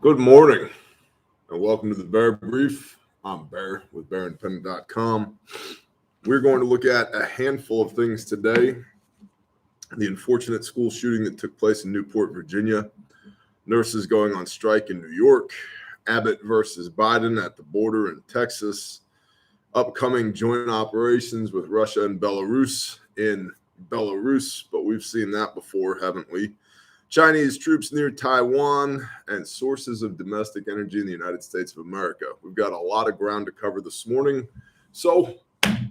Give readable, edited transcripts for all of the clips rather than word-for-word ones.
Good morning and welcome to the Bear Brief. I'm Bear with BearIndependent.com. We're going to look at a handful of things today. The unfortunate school shooting that took place in Newport, Virginia, nurses going on strike in New York, Abbott versus Biden at the border in Texas, upcoming joint operations with Russia and Belarus in Belarus, but we've seen that before, haven't we? Chinese troops near Taiwan, and sources of domestic energy in the United States of America. We've got a lot of ground to cover this morning. So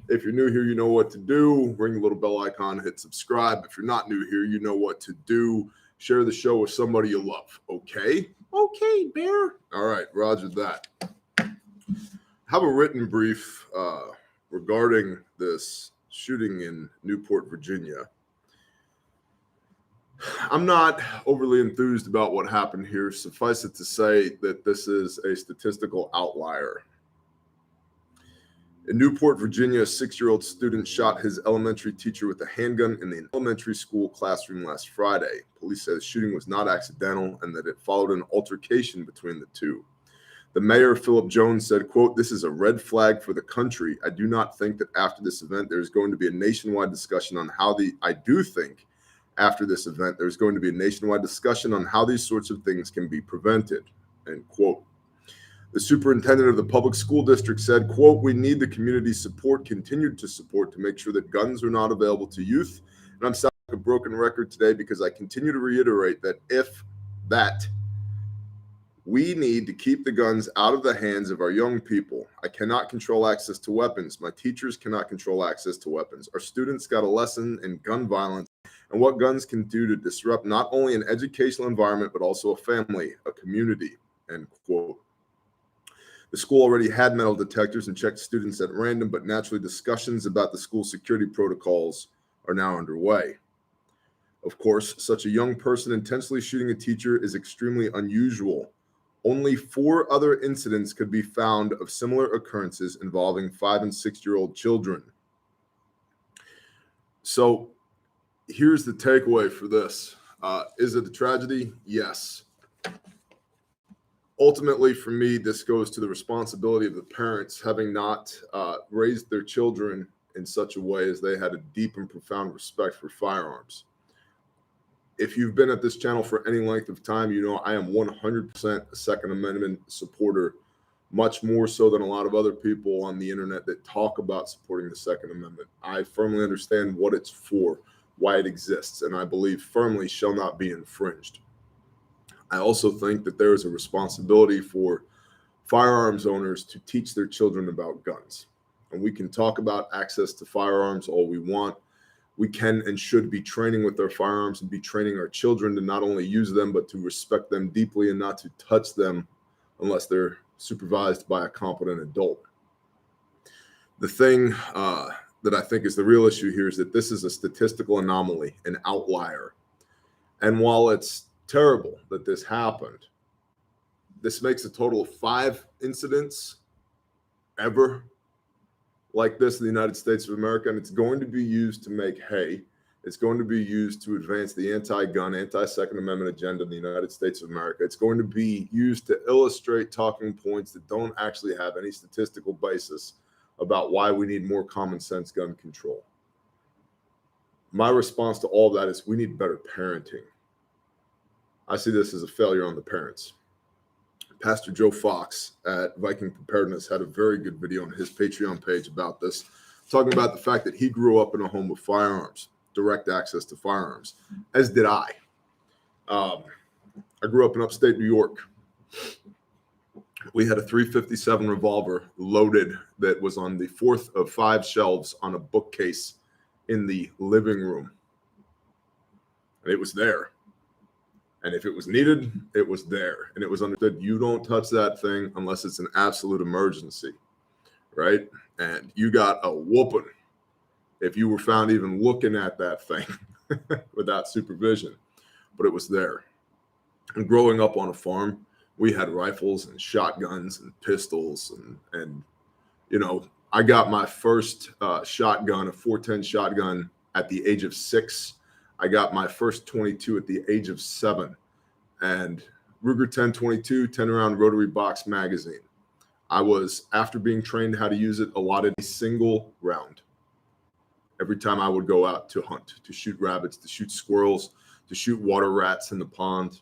if you're new here, you know what to do. Ring the little bell icon, hit subscribe. If you're not new here, you know what to do. Share the show with somebody you love. Okay? Okay, Bear. All right, roger that. Have a written brief regarding this shooting in Newport, Virginia. I'm not overly enthused about what happened here. Suffice it to say that this is a statistical outlier. In Newport, Virginia, a 6-year-old student shot his elementary teacher with a handgun in the elementary school classroom last Friday. Police say the shooting was not accidental and that it followed an altercation between the two. The mayor, Philip Jones, said, quote, "This is a red flag for the country. I do not think that after this event, there's going to be a nationwide discussion on how after this event, there's going to be a nationwide discussion on how these sorts of things can be prevented," end quote. The superintendent of the public school district said, quote, "We need the community support, continued to support, to make sure that guns are not available to youth. And I'm sounding like a broken record today because I continue to reiterate that we need to keep the guns out of the hands of our young people. I cannot control access to weapons. My teachers cannot control access to weapons. Our students got a lesson in gun violence and what guns can do to disrupt not only an educational environment, but also a family, a community," end quote. The school already had metal detectors and checked students at random, but naturally discussions about the school security protocols are now underway. Of course, such a young person intentionally shooting a teacher is extremely unusual. Only 4 other incidents could be found of similar occurrences involving 5- and 6-year-old children. So here's the takeaway for this. Is it a tragedy? Yes. Ultimately, for me, this goes to the responsibility of the parents having not raised their children in such a way as they had a deep and profound respect for firearms. If you've been at this channel for any length of time, you know I am 100% a Second Amendment supporter, much more so than a lot of other people on the internet that talk about supporting the Second Amendment. I firmly understand what it's for, why it exists, and I believe firmly shall not be infringed. I also think that there is a responsibility for firearms owners to teach their children about guns. And we can talk about access to firearms all we want. We can and should be training with our firearms and be training our children to not only use them, but to respect them deeply and not to touch them unless they're supervised by a competent adult. The thing that I think is the real issue here is that this is a statistical anomaly, an outlier. And while it's terrible that this happened, this makes a total of 5 incidents ever like this in the United States of America, and it's going to be used to make hay. It's going to be used to advance the anti-gun, anti-Second Amendment agenda in the United States of America. It's going to be used to illustrate talking points that don't actually have any statistical basis about why we need more common sense gun control. My response to all that is we need better parenting. I see this as a failure on the parents. Pastor Joe Fox at Viking Preparedness had a very good video on his Patreon page about this, talking about the fact that he grew up in a home with firearms, direct access to firearms, as did I. I grew up in upstate New York. We had a .357 revolver loaded that was on the 4th of 5 shelves on a bookcase in the living room. And it was there. And if it was needed, it was there. And it was understood, you don't touch that thing unless it's an absolute emergency, right? And you got a whooping if you were found even looking at that thing without supervision. But it was there. And growing up on a farm, we had rifles and shotguns and pistols. And you know, I got my first shotgun, a .410 shotgun, at the age of 6. I got my first .22 at the age of 7. And Ruger 1022 10-round rotary box magazine. I was, after being trained how to use it, allotted a single round every time I would go out to hunt, to shoot rabbits, to shoot squirrels, to shoot water rats in the pond.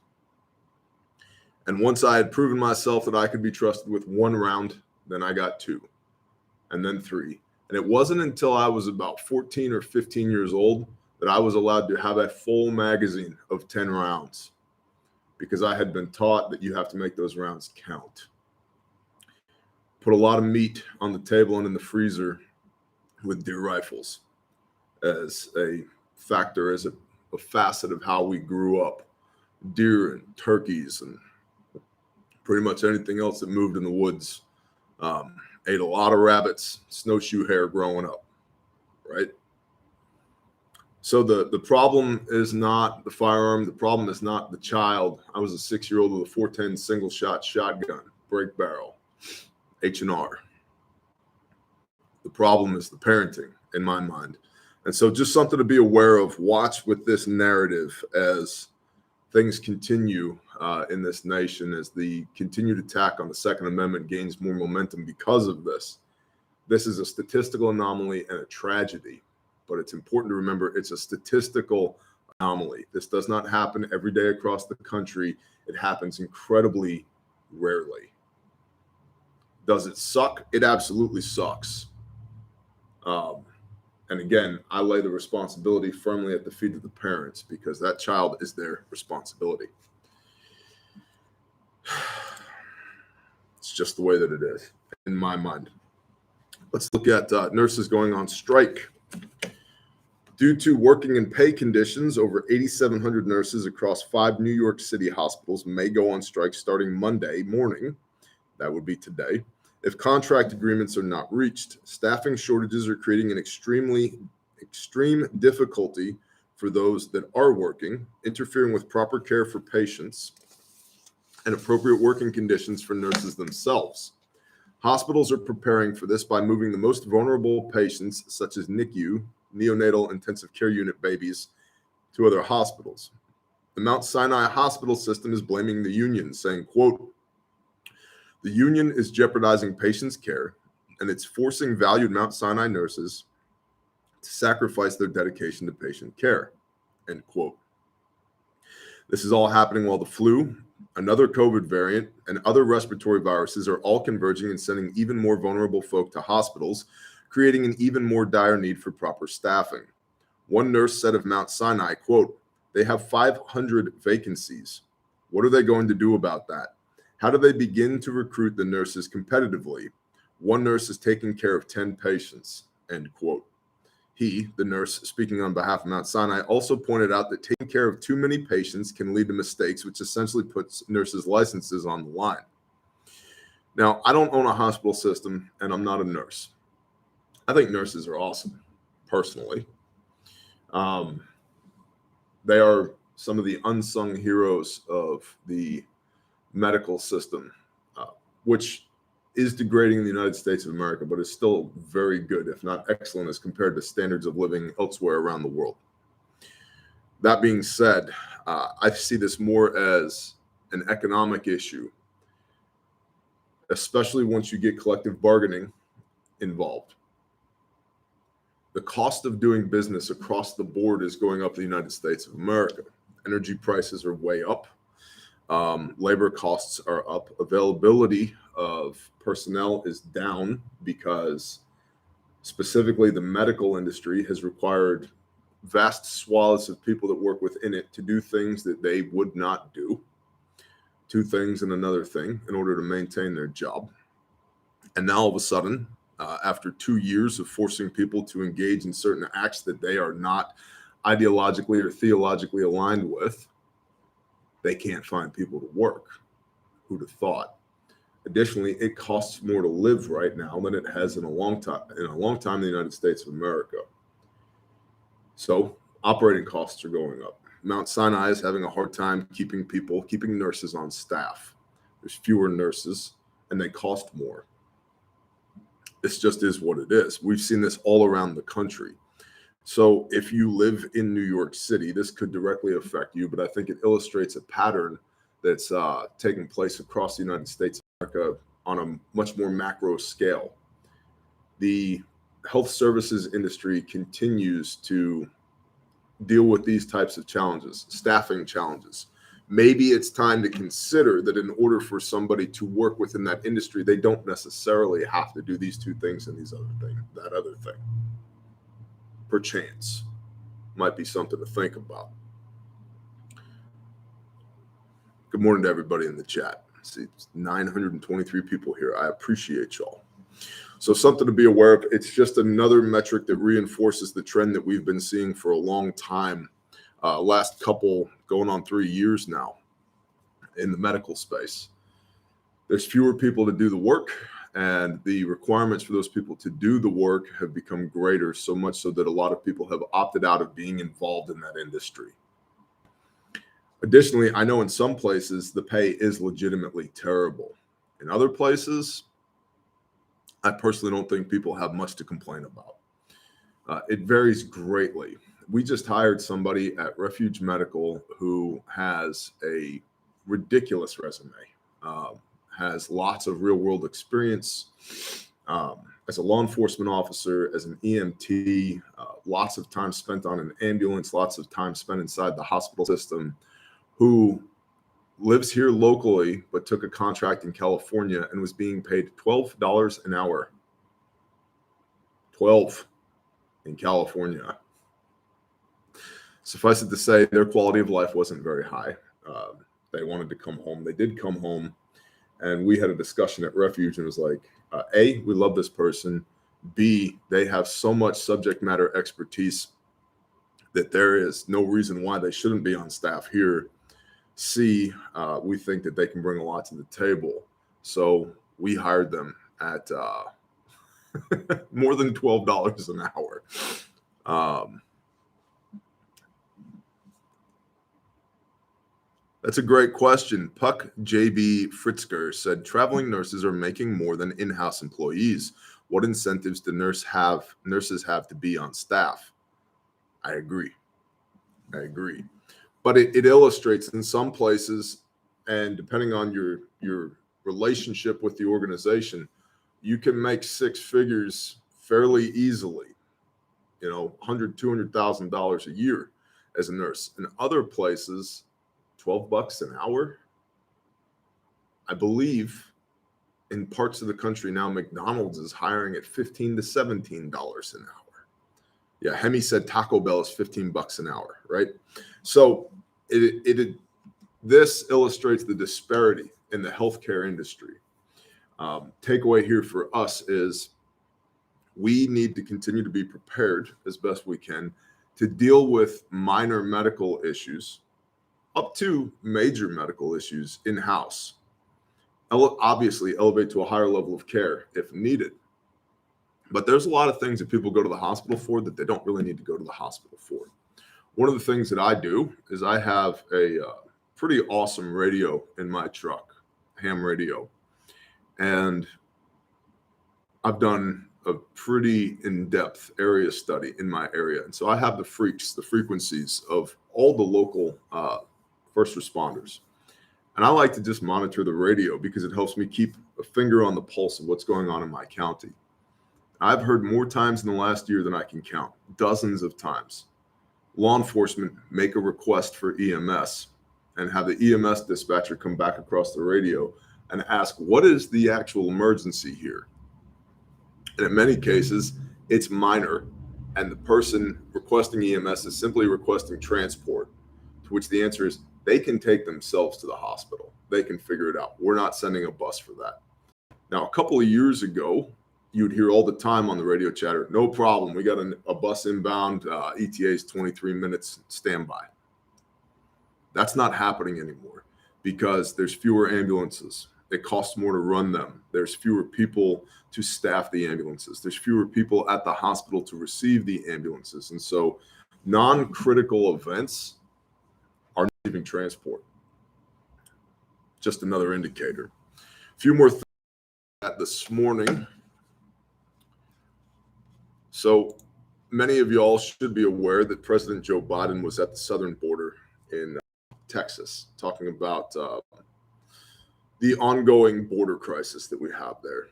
And once I had proven myself that I could be trusted with one round, then I got two, and then three. And it wasn't until I was about 14 or 15 years old that I was allowed to have a full magazine of 10 rounds, because I had been taught that you have to make those rounds count. Put a lot of meat on the table and in the freezer with deer rifles as a factor, as a facet of how we grew up. Deer and turkeys and pretty much anything else that moved in the woods. Ate a lot of rabbits, snowshoe hare growing up, right? So the problem is not the firearm. The problem is not the child. I was a 6-year-old with a 410 single shot shotgun, break barrel, H&R. The problem is the parenting, in my mind. And so just something to be aware of. Watch with this narrative as things continue in this nation, as the continued attack on the Second Amendment gains more momentum because of this. This is a statistical anomaly and a tragedy, but it's important to remember it's a statistical anomaly. This does not happen every day across the country. It happens incredibly rarely. Does it suck? It absolutely sucks. And again, I lay the responsibility firmly at the feet of the parents, because that child is their responsibility. It's just the way that it is, in my mind. Let's look at nurses going on strike. Due to working and pay conditions, over 8,700 nurses across 5 New York City hospitals may go on strike starting Monday morning. That would be today. If contract agreements are not reached. Staffing shortages are creating an extreme difficulty for those that are working, interfering with proper care for patients and appropriate working conditions for nurses themselves. Hospitals are preparing for this by moving the most vulnerable patients, such as NICU, neonatal intensive care unit babies, to other hospitals. The Mount Sinai hospital system is blaming the union, saying, quote, "The union is jeopardizing patients' care, and it's forcing valued Mount Sinai nurses to sacrifice their dedication to patient care," end quote. This is all happening while the flu, another COVID variant, and other respiratory viruses are all converging and sending even more vulnerable folk to hospitals, creating an even more dire need for proper staffing. One nurse said of Mount Sinai, quote, "They have 500 vacancies. What are they going to do about that? How do they begin to recruit the nurses competitively? One nurse is taking care of 10 patients," end quote. He, the nurse speaking on behalf of Mount Sinai, also pointed out that taking care of too many patients can lead to mistakes, which essentially puts nurses' licenses on the line. Now, I don't own a hospital system, and I'm not a nurse. I think nurses are awesome, personally. They are some of the unsung heroes of the medical system, which is degrading in the United States of America, but is still very good, if not excellent, as compared to standards of living elsewhere around the world. That being said, I see this more as an economic issue, especially once you get collective bargaining involved. The cost of doing business across the board is going up in the United States of America. Energy prices are way up. Labor costs are up. Availability of personnel is down because specifically the medical industry has required vast swaths of people that work within it to do things that they would not do, two things and another thing, in order to maintain their job. And now all of a sudden, after 2 years of forcing people to engage in certain acts that they are not ideologically or theologically aligned with, they can't find people to work. Who'd have thought? Additionally, it costs more to live right now than it has in a long time in the United States of America. So operating costs are going up. Mount Sinai is having a hard time keeping nurses on staff. There's fewer nurses and they cost more. This just is what it is. We've seen this all around the country. So if you live in New York City, this could directly affect you, but I think it illustrates a pattern that's taking place across the United States of America on a much more macro scale. The health services industry continues to deal with these types of challenges, staffing challenges. Maybe it's time to consider that in order for somebody to work within that industry, they don't necessarily have to do these two things and that other thing. Perchance might be something to think about. Good morning to everybody in the chat. See, it's 923 people here. I appreciate y'all. So something to be aware of. It's just another metric that reinforces the trend that we've been seeing for a long time, last couple going on 3 years now in the medical space. There's fewer people to do the work, and the requirements for those people to do the work have become greater, so much so that a lot of people have opted out of being involved in that industry. Additionally, I know in some places the pay is legitimately terrible. In other places, I personally don't think people have much to complain about. It varies greatly. We just hired somebody at Refuge Medical who has a ridiculous resume, has lots of real world experience as a law enforcement officer, as an EMT, lots of time spent on an ambulance, lots of time spent inside the hospital system, who lives here locally, but took a contract in California and was being paid $12 an hour. 12 in California. Suffice it to say, their quality of life wasn't very high. They wanted to come home. They did come home, and we had a discussion at Refuge, and it was like, A, we love this person. B, they have so much subject matter expertise that there is no reason why they shouldn't be on staff here. C, we think that they can bring a lot to the table. So we hired them at more than $12 an hour. That's a great question. Puck JB Fritzker said, traveling nurses are making more than in-house employees. What incentives do nurses have to be on staff? I agree. But it illustrates in some places, and depending on your relationship with the organization, you can make six figures fairly easily, $100,000, $200,000 a year as a nurse. In other places, $12 an hour. I believe in parts of the country now, McDonald's is hiring at $15 to $17 an hour. Yeah, Hemi said Taco Bell is $15 an hour, right? So this illustrates the disparity in the healthcare industry. Takeaway here for us is we need to continue to be prepared as best we can to deal with minor medical issues up to major medical issues in-house. Obviously, elevate to a higher level of care if needed. But there's a lot of things that people go to the hospital for that they don't really need to go to the hospital for. One of the things that I do is I have a pretty awesome radio in my truck, ham radio. And I've done a pretty in-depth area study in my area. And so I have the frequencies of all the local first responders. And I like to just monitor the radio because it helps me keep a finger on the pulse of what's going on in my county. I've heard more times in the last year than I can count, dozens of times, law enforcement make a request for EMS and have the EMS dispatcher come back across the radio and ask, what is the actual emergency here? And in many cases, it's minor, and the person requesting EMS is simply requesting transport, to which the answer is they can take themselves to the hospital. They can figure it out. We're not sending a bus for that. Now, a couple of years ago, you'd hear all the time on the radio chatter, no problem, we got a bus inbound, ETA is 23 minutes, standby. That's not happening anymore because there's fewer ambulances. It costs more to run them. There's fewer people to staff the ambulances. There's fewer people at the hospital to receive the ambulances. And so non-critical events are receiving transport. Just another indicator. A few more things this morning. So many of y'all should be aware that President Joe Biden was at the southern border in Texas, talking about the ongoing border crisis that we have there.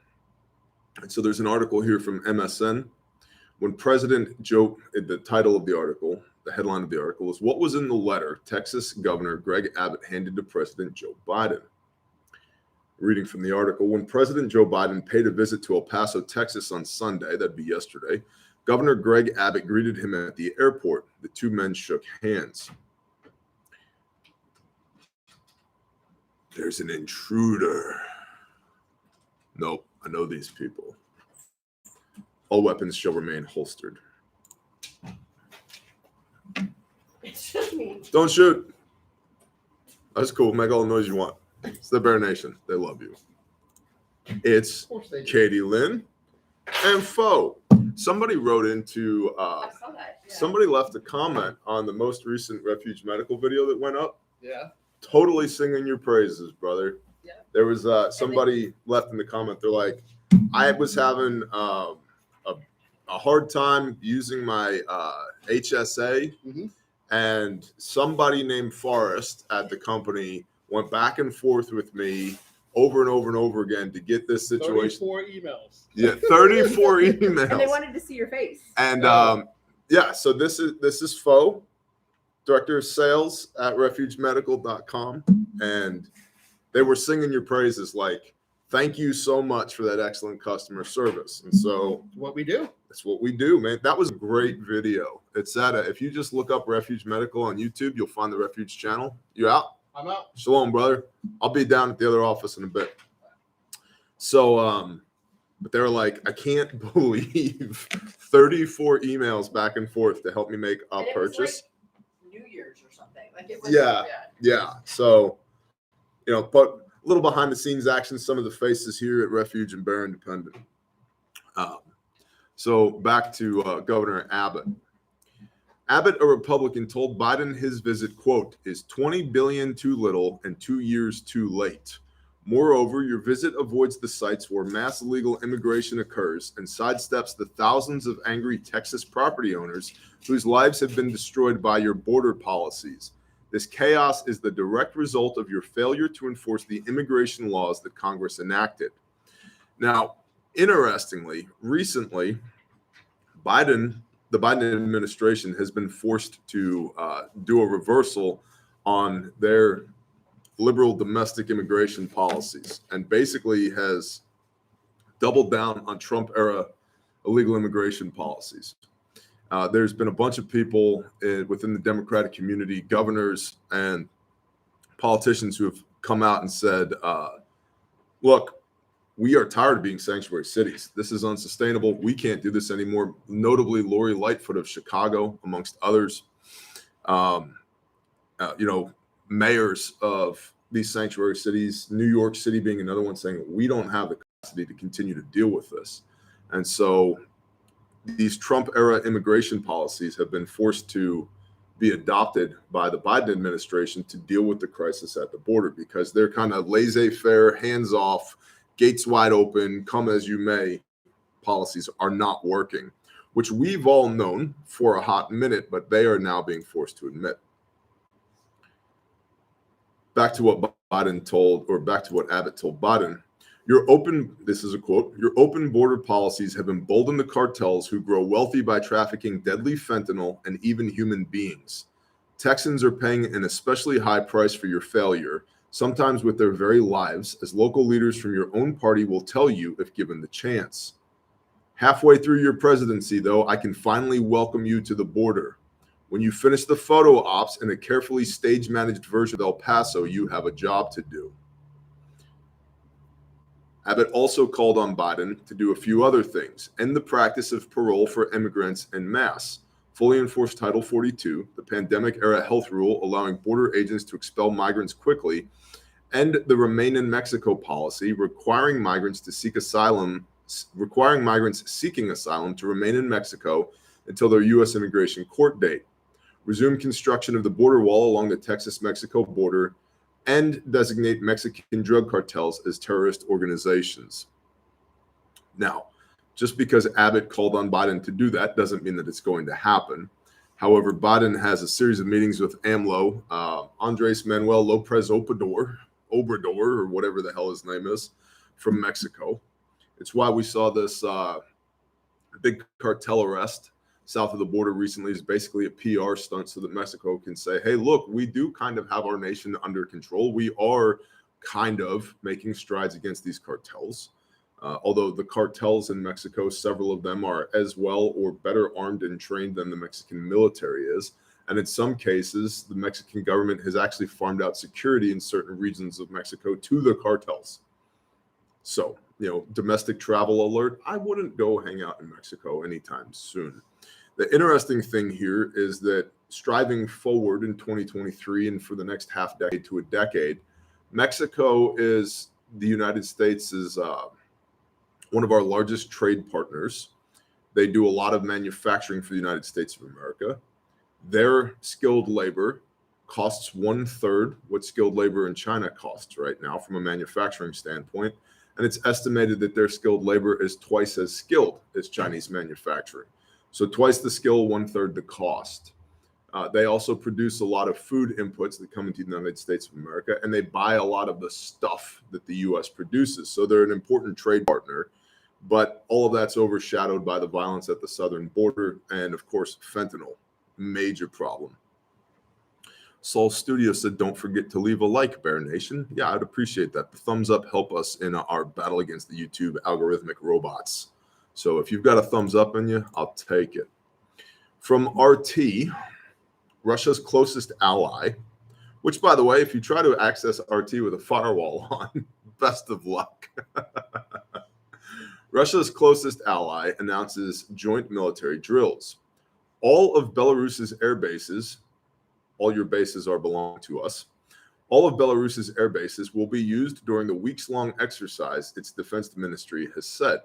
And so there's an article here from MSN. When President Joe, the title of the article, the headline of the article is, "What was in the letter Texas Governor Greg Abbott handed to President Joe Biden?" Reading from the article, when President Joe Biden paid a visit to El Paso, Texas on Sunday, that'd be yesterday, Governor Greg Abbott greeted him at the airport. The two men shook hands. There's an intruder. Nope, I know these people. All weapons shall remain holstered. It's just me. Don't shoot. That's cool. Make all the noise you want. It's the Bear Nation. They love you. It's Katie Lynn and Foe. Somebody wrote into, I saw that. Yeah. somebody left a comment on the most recent Refuge medical video that went up. Yeah. Totally singing your praises, brother. Yeah. There was somebody left in the comment. They're like, I was having a hard time using my HSA, and somebody named Forrest at the company went back and forth with me over and over and over again to get this situation. 34 emails. Yeah, 34 emails. And they wanted to see your face. And yeah, so this is Foe, Director of Sales at refugemedical.com, and they were singing your praises like, thank you so much for that excellent customer service. And so What we do. that's what we do, man. That was a great video. It's at if you just look up Refuge Medical on YouTube, you'll find the Refuge channel. You out? I'm out. Shalom, brother. I'll be down at the other office in a bit. So, but they were like, I can't believe 34 emails back and forth to help me make a And it purchase. was like New Year's or something. Like it was. Yeah. So, but a little behind the scenes action, some of the faces here at Refuge and Bear Independent. So back to Governor Abbott. Abbott, a Republican, told Biden his visit, quote, is $20 billion too little and 2 years too late. Moreover, your visit avoids the sites where mass illegal immigration occurs and sidesteps the thousands of angry Texas property owners whose lives have been destroyed by your border policies. This chaos is the direct result of your failure to enforce the immigration laws that Congress enacted. Now, interestingly, recently, the Biden administration has been forced to do a reversal on their liberal domestic immigration policies and basically has doubled down on Trump-era illegal immigration policies. There's been a bunch of people within the Democratic community, governors and politicians who have come out and said, look, we are tired of being sanctuary cities. This is unsustainable. We can't do this anymore. Notably, Lori Lightfoot of Chicago, amongst others, mayors of these sanctuary cities, New York City being another one, saying we don't have the capacity to continue to deal with this. And so these Trump-era immigration policies have been forced to be adopted by the Biden administration to deal with the crisis at the border because they're kind of laissez-faire, hands-off, gates wide open, come as you may policies are not working, which we've all known for a hot minute, but they are now being forced to admit. Back to what Abbott told Biden, this is a quote, your open border policies have emboldened the cartels who grow wealthy by trafficking deadly fentanyl and even human beings. Texans are paying an especially high price for your failure, sometimes with their very lives, as local leaders from your own party will tell you if given the chance. Halfway through your presidency, though, I can finally welcome you to the border. When you finish the photo ops in a carefully stage-managed version of El Paso, you have a job to do. Abbott also called on Biden to do a few other things: end the practice of parole for immigrants en masse, fully enforce Title 42, the pandemic-era health rule allowing border agents to expel migrants quickly, end the Remain in Mexico policy requiring migrants seeking asylum to remain in Mexico until their U.S. immigration court date, resume construction of the border wall along the Texas-Mexico border, and designate Mexican drug cartels as terrorist organizations. Now, just because Abbott called on Biden to do that doesn't mean that it's going to happen. However, Biden has a series of meetings with AMLO, Andres Manuel Lopez Obrador, or whatever the hell his name is, from Mexico. It's why we saw this big cartel arrest south of the border recently. Is basically a PR stunt so that Mexico can say, hey, look, we do kind of have our nation under control. We are kind of making strides against these cartels. Although the cartels in Mexico, several of them are as well or better armed and trained than the Mexican military is. And in some cases, the Mexican government has actually farmed out security in certain regions of Mexico to the cartels. So, domestic travel alert, I wouldn't go hang out in Mexico anytime soon. The interesting thing here is that striving forward in 2023 and for the next half decade to a decade, Mexico is the United States' one of our largest trade partners. They do a lot of manufacturing for the United States of America. Their skilled labor costs 1/3 what skilled labor in China costs right now from a manufacturing standpoint. And it's estimated that their skilled labor is twice as skilled as Chinese manufacturing. So twice the skill, 1/3 the cost. They also produce a lot of food inputs that come into the United States of America, and they buy a lot of the stuff that the U.S. produces. So they're an important trade partner. But all of that's overshadowed by the violence at the southern border and, of course, fentanyl. Major problem. Saul Studio said, don't forget to leave a like, Bear Nation. Yeah, I'd appreciate that. The thumbs up help us in our battle against the YouTube algorithmic robots. So if you've got a thumbs up in you, I'll take it. From RT, Russia's closest ally, which, by the way, if you try to access RT with a firewall on, best of luck. Russia's closest ally announces joint military drills. All of Belarus's air bases, all your bases are belong to us. All of Belarus's air bases will be used during the weeks-long exercise, its defense ministry has said.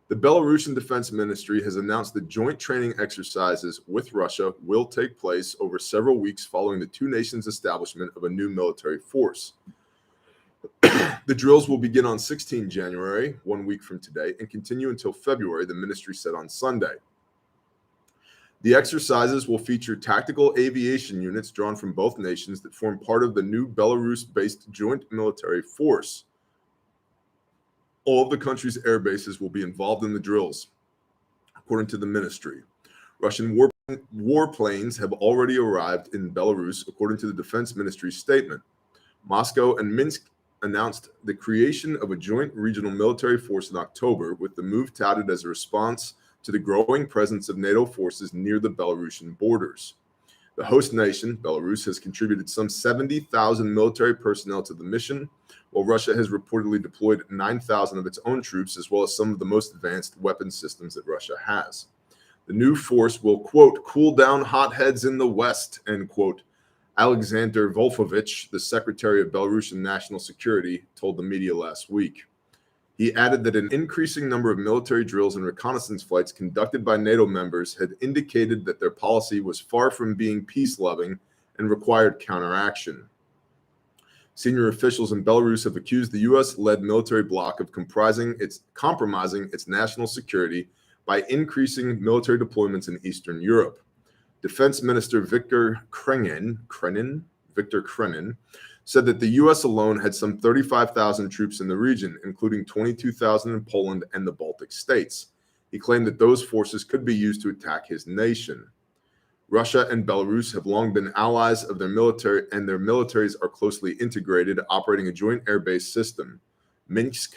The Belarusian Defense Ministry has announced that joint training exercises with Russia will take place over several weeks following the two nations' establishment of a new military force. The drills will begin on 16 January, 1 week from today, and continue until February, the ministry said on Sunday. The exercises will feature tactical aviation units drawn from both nations that form part of the new Belarus-based joint military force. All of the country's air bases will be involved in the drills, according to the ministry. Russian warplanes have already arrived in Belarus, according to the defense ministry's statement. Moscow and Minsk announced the creation of a joint regional military force in October, with the move touted as a response to the growing presence of NATO forces near the Belarusian borders. The host nation, Belarus, has contributed some 70,000 military personnel to the mission, while Russia has reportedly deployed 9,000 of its own troops, as well as some of the most advanced weapon systems that Russia has. The new force will, quote, cool down hotheads in the West, end quote. Alexander Wolfowitz, the Secretary of Belarusian National Security, told the media last week. He added that an increasing number of military drills and reconnaissance flights conducted by NATO members had indicated that their policy was far from being peace-loving and required counteraction. Senior officials in Belarus have accused the U.S.-led military bloc of compromising its national security by increasing military deployments in Eastern Europe. Defense Minister Victor Krenin said that the U.S. alone had some 35,000 troops in the region, including 22,000 in Poland and the Baltic states. He claimed that those forces could be used to attack his nation. Russia and Belarus have long been allies of their military, and their militaries are closely integrated, operating a joint air base system. Minsk,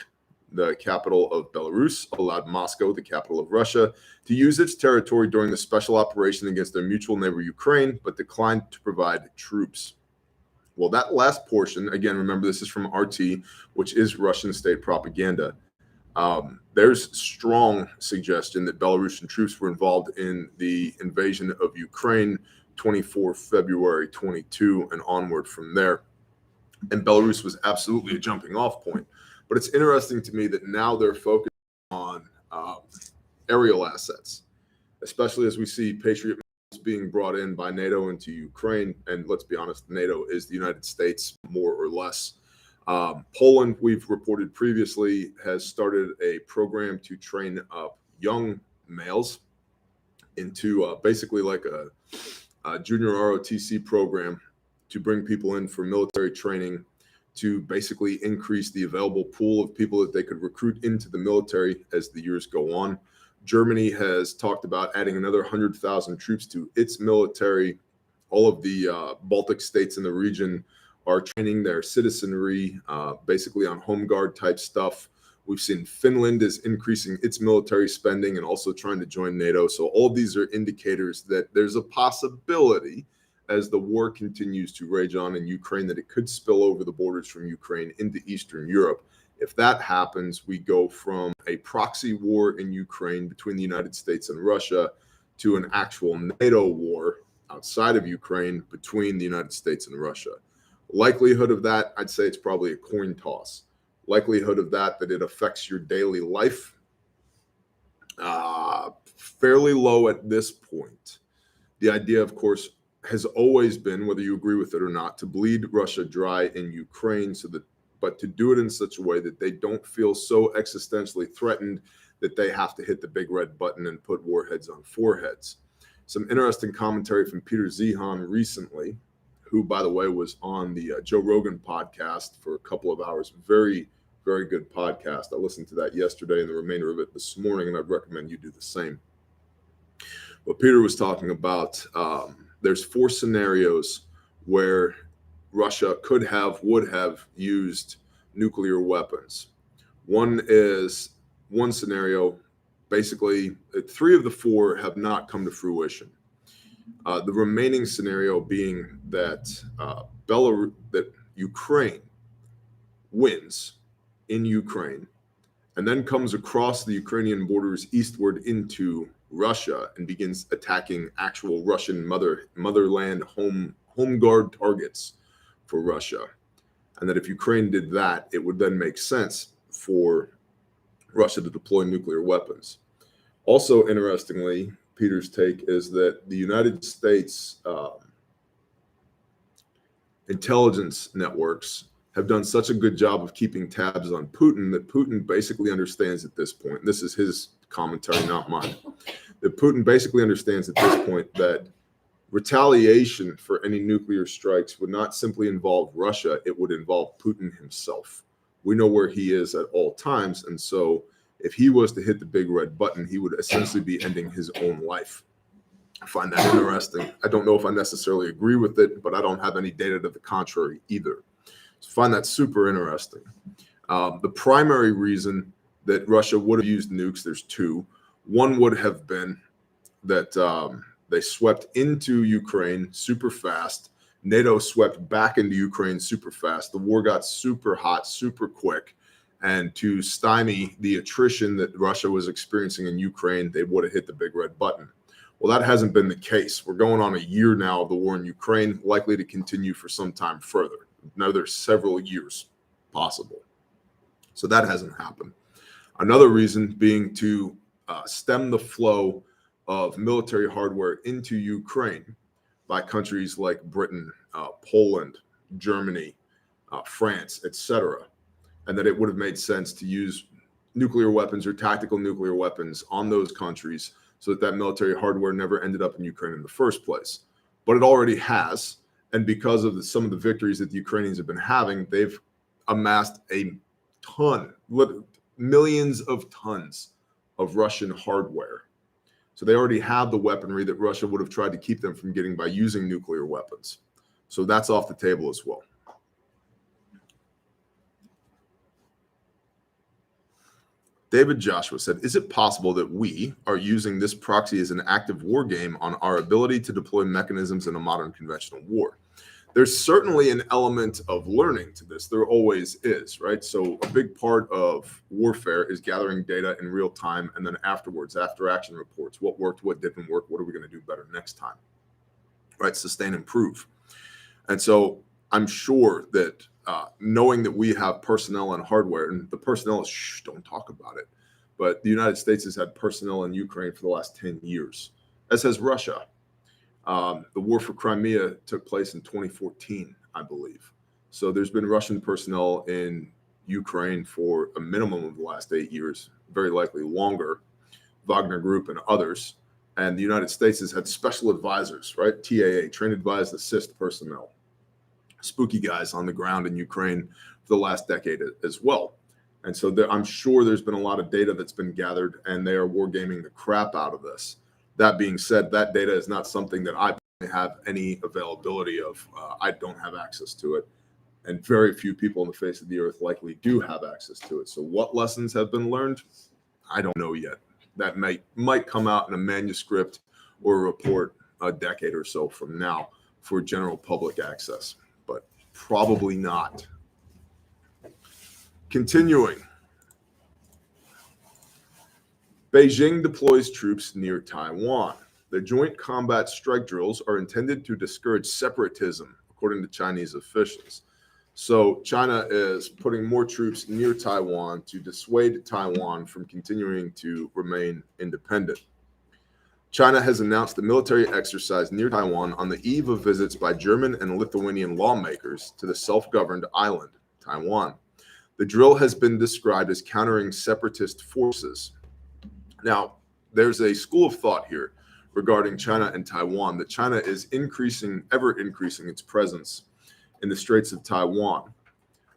the capital of Belarus, allowed Moscow, the capital of Russia, to use its territory during the special operation against their mutual neighbor Ukraine, but declined to provide troops. Well, that last portion, again, remember this is from RT, which is Russian state propaganda. There's strong suggestion that Belarusian troops were involved in the invasion of Ukraine 24 February 22 and onward from there. And Belarus was absolutely a jumping off point. But it's interesting to me that now they're focused on aerial assets, especially as we see Patriot being brought in by NATO into Ukraine. And let's be honest, NATO is the United States, more or less. Poland, we've reported previously, has started a program to train up young males into basically like a junior ROTC program to bring people in for military training, to basically increase the available pool of people that they could recruit into the military as the years go on. Germany has talked about adding another 100,000 troops to its military. All of the Baltic states in the region are training their citizenry basically on home guard type stuff. We've seen Finland is increasing its military spending and also trying to join NATO. So all of these are indicators that there's a possibility, as the war continues to rage on in Ukraine, that it could spill over the borders from Ukraine into Eastern Europe. If that happens, we go from a proxy war in Ukraine between the United States and Russia to an actual NATO war outside of Ukraine between the United States and Russia. Likelihood of that, I'd say it's probably a coin toss. Likelihood of that it affects your daily life, fairly low at this point. The idea, of course, has always been, whether you agree with it or not, to bleed Russia dry in Ukraine, but to do it in such a way that they don't feel so existentially threatened that they have to hit the big red button and put warheads on foreheads. Some interesting commentary from Peter Zehan recently, who, by the way, was on the Joe Rogan podcast for a couple of hours. Very, very good podcast. I listened to that yesterday and the remainder of it this morning, and I'd recommend you do the same. What Peter was talking about, there's 4 scenarios where Russia would have used nuclear weapons. One scenario, basically 3 of the 4 have not come to fruition. The remaining scenario being that that Ukraine wins in Ukraine and then comes across the Ukrainian borders eastward into Russia and begins attacking actual Russian motherland home guard targets for Russia. And that if Ukraine did that, it would then make sense for Russia to deploy nuclear weapons. Also, interestingly, Peter's take is that the United States intelligence networks have done such a good job of keeping tabs on Putin that Putin basically understands at this point, this is his commentary, not mine, that Putin basically understands at this point that retaliation for any nuclear strikes would not simply involve Russia, it would involve Putin himself. We know where he is at all times, and so if he was to hit the big red button, he would essentially be ending his own life. I find that interesting. I don't know if I necessarily agree with it, but I don't have any data to the contrary either. So I find that super interesting. The primary reason that Russia would have used nukes, there's 2. One would have been that they swept into Ukraine super fast. NATO swept back into Ukraine super fast. The war got super hot, super quick. And to stymie the attrition that Russia was experiencing in Ukraine, they would have hit the big red button. Well, that hasn't been the case. We're going on a year now of the war in Ukraine, likely to continue for some time further. Another several years possible. So that hasn't happened. Another reason being to stem the flow of military hardware into Ukraine by countries like Britain, Poland, Germany, France, etc., and that it would have made sense to use nuclear weapons or tactical nuclear weapons on those countries so that military hardware never ended up in Ukraine in the first place. But it already has, and because of some of the victories that the Ukrainians have been having, they've amassed a ton, millions of tons of Russian hardware. So they already have the weaponry that Russia would have tried to keep them from getting by using nuclear weapons. So that's off the table as well. David Joshua said, is it possible that we are using this proxy as an active war game on our ability to deploy mechanisms in a modern conventional war? There's certainly an element of learning to this. There always is, right? So a big part of warfare is gathering data in real time, and then afterwards, after action reports, what worked, what didn't work, what are we going to do better next time, right? Sustain, improve. And so I'm sure that knowing that we have personnel and hardware, and the personnel is, don't talk about it, but the United States has had personnel in Ukraine for the last 10 years, as has Russia. The war for Crimea took place in 2014, I believe. So there's been Russian personnel in Ukraine for a minimum of the last 8 years, very likely longer, Wagner Group and others. And the United States has had special advisors, right? TAA, trained, advised, assist personnel, spooky guys on the ground in Ukraine for the last decade as well. And so I'm sure there's been a lot of data that's been gathered, and they are wargaming the crap out of this. That being said, that data is not something that I have any availability of. I don't have access to it. And very few people on the face of the earth likely do have access to it. So what lessons have been learned? I don't know yet. That might come out in a manuscript or a report a decade or so from now for general public access, but probably not. Continuing. Beijing deploys troops near Taiwan. The joint combat strike drills are intended to discourage separatism, according to Chinese officials. So China is putting more troops near Taiwan to dissuade Taiwan from continuing to remain independent. China has announced a military exercise near Taiwan on the eve of visits by German and Lithuanian lawmakers to the self-governed island, Taiwan. The drill has been described as countering separatist forces. Now, there's a school of thought here regarding China and Taiwan, that China is ever increasing its presence in the Straits of Taiwan,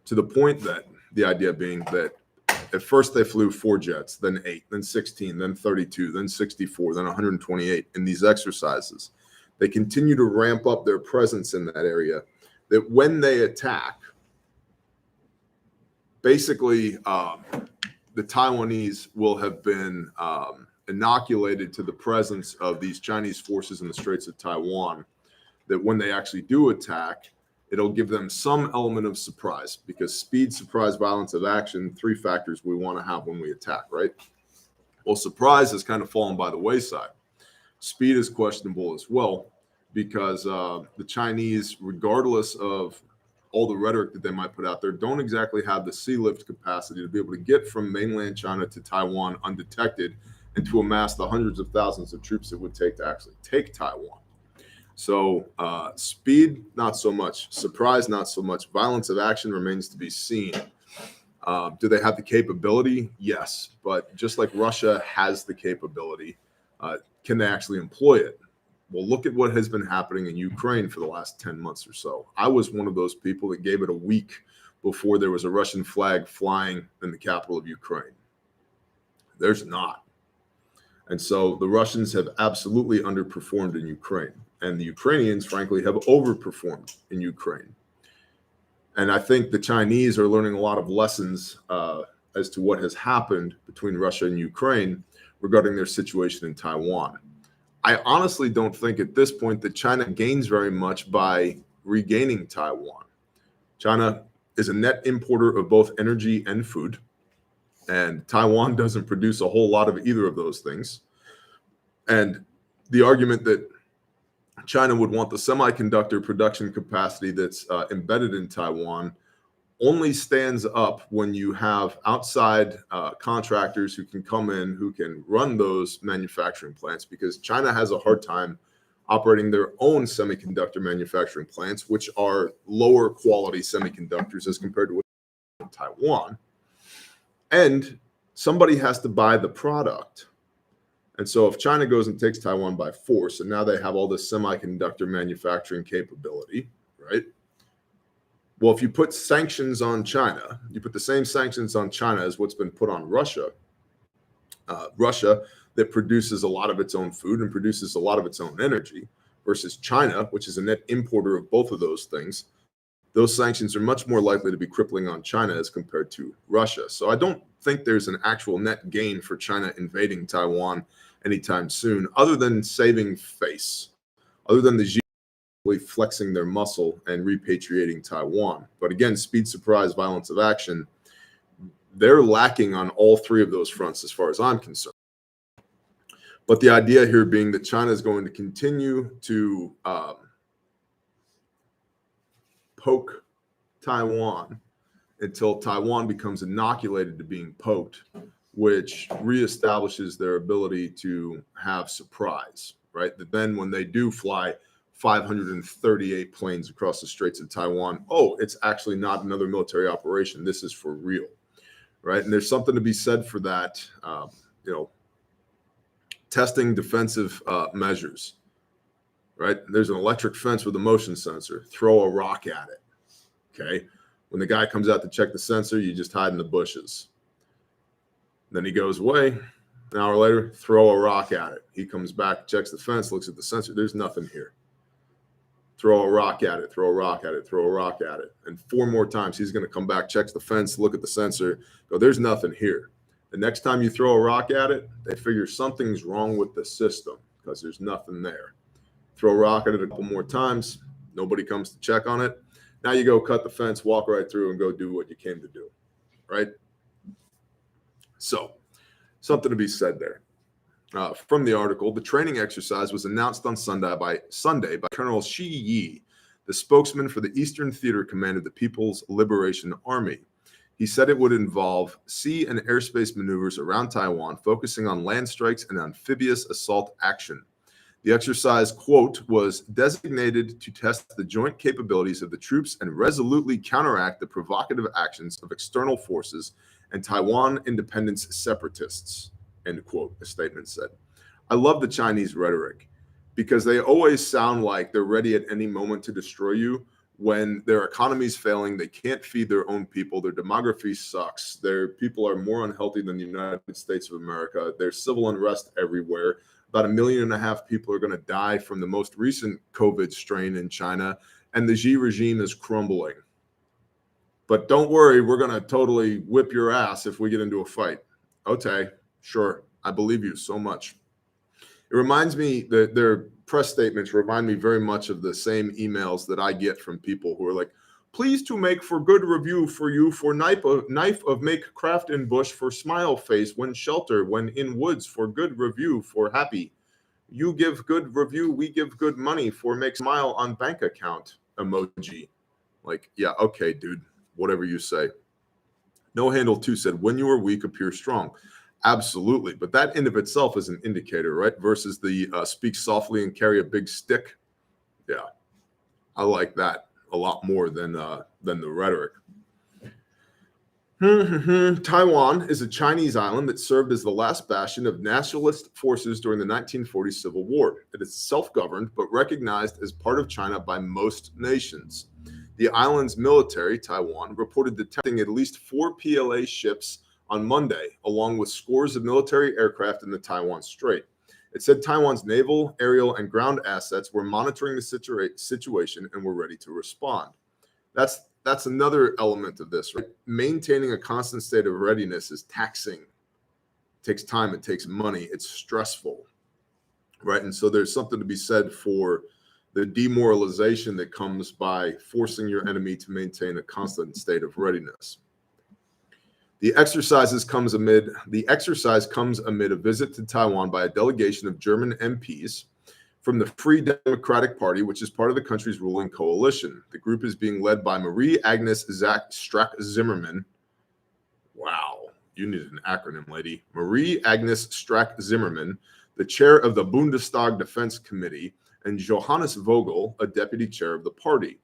to the point that the idea being that at first they flew 4 jets, then 8, then 16, then 32, then 64, then 128 in these exercises. They continue to ramp up their presence in that area, that when they attack, basically the Taiwanese will have been inoculated to the presence of these Chinese forces in the Straits of Taiwan, that when they actually do attack, it'll give them some element of surprise, because speed, surprise, violence of action, 3 factors we want to have when we attack, right? Well, surprise has kind of fallen by the wayside. Speed is questionable as well, because the Chinese, regardless of all the rhetoric that they might put out there, don't exactly have the sea lift capacity to be able to get from mainland China to Taiwan undetected and to amass the hundreds of thousands of troops it would take to actually take Taiwan. So speed, not so much. Surprise, not so much. Violence of action remains to be seen. Do they have the capability? Yes. But just like Russia has the capability, can they actually employ it? Well, look at what has been happening in Ukraine for the last 10 months or so. I was one of those people that gave it a week before there was a Russian flag flying in the capital of Ukraine. There's not. And so the Russians have absolutely underperformed in Ukraine. And the Ukrainians, frankly, have overperformed in Ukraine. And I think the Chinese are learning a lot of lessons as to what has happened between Russia and Ukraine regarding their situation in Taiwan. I honestly don't think at this point that China gains very much by regaining Taiwan. China is a net importer of both energy and food, and Taiwan doesn't produce a whole lot of either of those things. And the argument that China would want the semiconductor production capacity that's embedded in Taiwan only stands up when you have outside contractors who can come in, who can run those manufacturing plants, because China has a hard time operating their own semiconductor manufacturing plants, which are lower quality semiconductors as compared to what in Taiwan. And somebody has to buy the product. And so if China goes and takes Taiwan by force, and now they have all this semiconductor manufacturing capability, right? Well, if you put sanctions on China, you put the same sanctions on China as what's been put on Russia, Russia that produces a lot of its own food and produces a lot of its own energy, versus China, which is a net importer of both of those things, those sanctions are much more likely to be crippling on China as compared to Russia. So I don't think there's an actual net gain for China invading Taiwan anytime soon, other than saving face, other than the Xi flexing their muscle and repatriating Taiwan. But again, speed, surprise, violence of action, they're lacking on all 3 of those fronts as far as I'm concerned. But the idea here being that China is going to continue to poke Taiwan until Taiwan becomes inoculated to being poked, which reestablishes their ability to have surprise, right? That then when they do fly 538 planes across the Straits of Taiwan, oh, it's actually not another military operation. This is for real, right? And there's something to be said for that. testing defensive measures, right? There's an electric fence with a motion sensor. Throw a rock at it, okay? When the guy comes out to check the sensor, you just hide in the bushes. Then he goes away. An hour later, throw a rock at it. He comes back, checks the fence, looks at the sensor. There's nothing here. Throw a rock at it, throw a rock at it, throw a rock at it. And 4 more times, he's going to come back, checks the fence, look at the sensor, go, there's nothing here. The next time you throw a rock at it, they figure something's wrong with the system because there's nothing there. Throw a rock at it a couple more times, nobody comes to check on it. Now you go cut the fence, walk right through and go do what you came to do, right? So something to be said there. From the article, the training exercise was announced on Sunday by Colonel Shi Yi, the spokesman for the Eastern Theater Command of the People's Liberation Army. He said it would involve sea and airspace maneuvers around Taiwan, focusing on land strikes and amphibious assault action. The exercise, quote, was designated to test the joint capabilities of the troops and resolutely counteract the provocative actions of external forces and Taiwan independence separatists, end quote, a statement said. I love the Chinese rhetoric because they always sound like they're ready at any moment to destroy you when their economy's failing, they can't feed their own people, their demography sucks, their people are more unhealthy than the United States of America, there's civil unrest everywhere. About 1.5 million people are going to die from the most recent COVID strain in China, and the Xi regime is crumbling. But don't worry, we're going to totally whip your ass if we get into a fight. Okay, sure, I believe you so much. It reminds me that their press statements remind me very much of the same emails that I get from people who are like, pleased to make for good review for you for knife of make craft in bush for smile face when shelter when in woods for good review for happy. You give good review, we give good money for make smile on bank account emoji. Like, yeah, okay, dude, whatever you say. No Handle 2 said, when you are weak, appear strong. Absolutely. But that in of itself is an indicator, right? Versus the speak softly and carry a big stick. Yeah, I like that a lot more than the rhetoric. Taiwan is a Chinese island that served as the last bastion of nationalist forces during the 1940 Civil War. It is self-governed, but recognized as part of China by most nations. The island's military, Taiwan, reported detecting at least 4 PLA ships on Monday, along with scores of military aircraft in the Taiwan Strait. It said Taiwan's naval, aerial, and ground assets were monitoring the situation and were ready to respond. That's another element of this, right? Maintaining a constant state of readiness is taxing. It takes time, it takes money, it's stressful, right? And so there's something to be said for the demoralization that comes by forcing your enemy to maintain a constant state of readiness. The exercise comes amid a visit to Taiwan by a delegation of German MPs from the Free Democratic Party, which is part of the country's ruling coalition. The group is being led by Marie-Agnes Strack-Zimmermann. Wow, you need an acronym, lady. Marie-Agnes Strack-Zimmermann, the chair of the Bundestag Defense Committee, and Johannes Vogel, a deputy chair of the party.